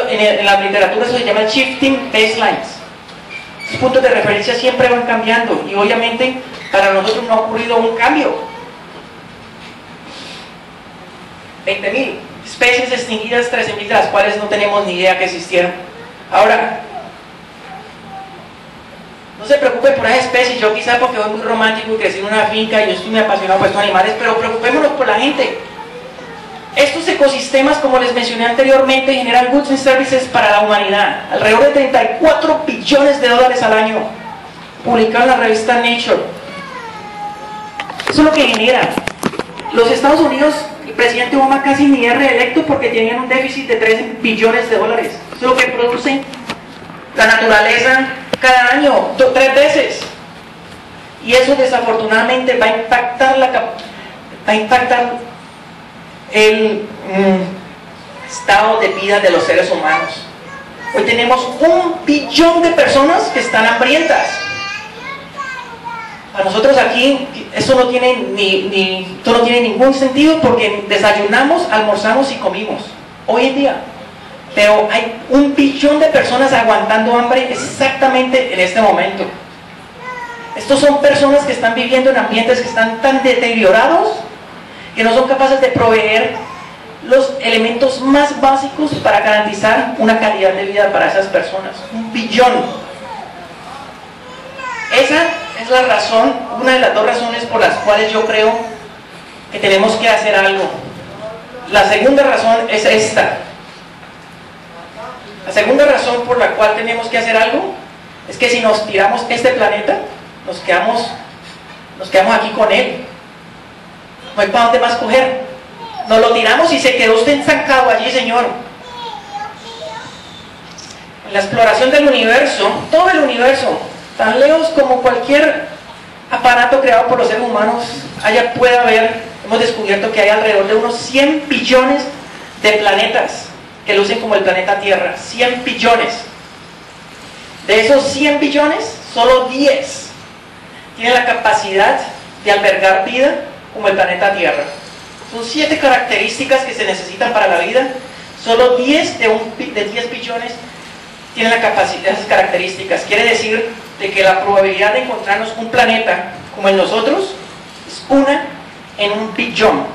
En la literatura eso se llama shifting baselines. Los puntos de referencia siempre van cambiando y obviamente para nosotros no ha ocurrido un cambio. 20.000 especies extinguidas, 13.000 de las cuales no tenemos ni idea que existieron. Ahora, no se preocupe por esas especies. Yo quizá porque soy muy romántico y crecí en una finca y yo estoy muy apasionado por estos animales, pero preocupémonos por la gente. Estos ecosistemas, como les mencioné anteriormente, generan goods and services para la humanidad. Alrededor de 34 billones de dólares al año, publicado en la revista Nature. Eso es lo que genera. Los Estados Unidos, el presidente Obama casi ni es reelecto porque tenían un déficit de 3 billones de dólares. Eso es lo que produce la naturaleza cada año, 3 veces. Y eso desafortunadamente va a impactar el estado de vida de los seres humanos. Hoy tenemos 1 billón de personas que están hambrientas. A nosotros aquí eso no tiene ningún sentido porque desayunamos, almorzamos y comimos hoy en día. Pero hay 1 billón de personas aguantando hambre exactamente en este momento. Estos son personas que están viviendo en ambientes que están tan deteriorados que no son capaces de proveer los elementos más básicos para garantizar una calidad de vida para esas personas. 1 billón. Esa es la razón, una de las 2 razones por las cuales yo creo que tenemos que hacer algo. La segunda razón es esta. La segunda razón por la cual tenemos que hacer algo es que si nos tiramos este planeta, nos quedamos aquí con él. No hay para dónde más coger. Nos lo tiramos y se quedó usted estancado allí, señor. En la exploración del universo, todo el universo, tan lejos como cualquier aparato creado por los seres humanos puede haber, hemos descubierto que hay alrededor de unos 100 billones de planetas que lucen como el planeta Tierra. 100 billones. De esos 100 billones, solo 10 tienen la capacidad de albergar vida como el planeta Tierra. Son 7 características que se necesitan para la vida. Solo 10 de 10 billones tienen la capacidad de esas características. Quiere decir de que la probabilidad de encontrarnos un planeta como el nosotros es 1 en 1 billón.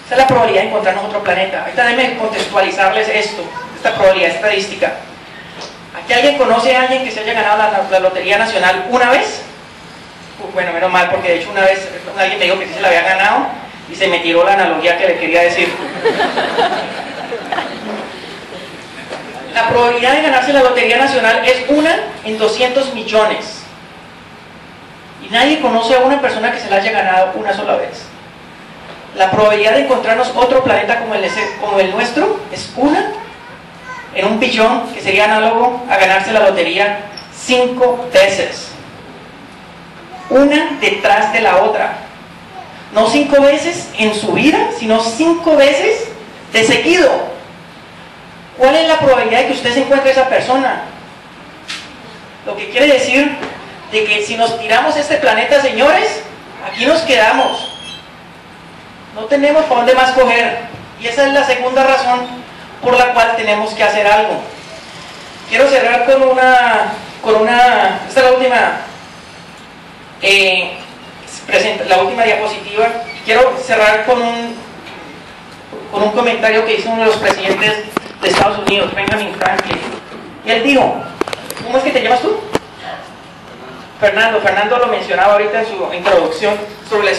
Esa es la probabilidad de encontrarnos otro planeta. Ahorita déjenme contextualizarles esta probabilidad estadística. ¿Aquí alguien conoce a alguien que se haya ganado la Lotería Nacional una vez? Bueno, menos mal, porque de hecho una vez alguien me dijo que sí se la había ganado y se me tiró la analogía que le quería decir. La probabilidad de ganarse la Lotería Nacional es 1 en 200 millones. Y nadie conoce a una persona que se la haya ganado una sola vez. La probabilidad de encontrarnos otro planeta como el nuestro es 1 en 1 billón, que sería análogo a ganarse la lotería 5 veces. Una detrás de la otra. No 5 veces en su vida, sino 5 veces de seguido. ¿Cuál es la probabilidad de que usted se encuentre esa persona? Lo que quiere decir de que si nos tiramos este planeta, señores, aquí nos quedamos. No tenemos por dónde más coger. Y esa es la segunda razón por la cual tenemos que hacer algo. Quiero cerrar con esta es la última diapositiva. Quiero cerrar con un comentario que hizo uno de los presidentes de Estados Unidos, Benjamin Franklin. Y él dijo, ¿cómo es que te llamas tú? Fernando lo mencionaba ahorita en su introducción sobre la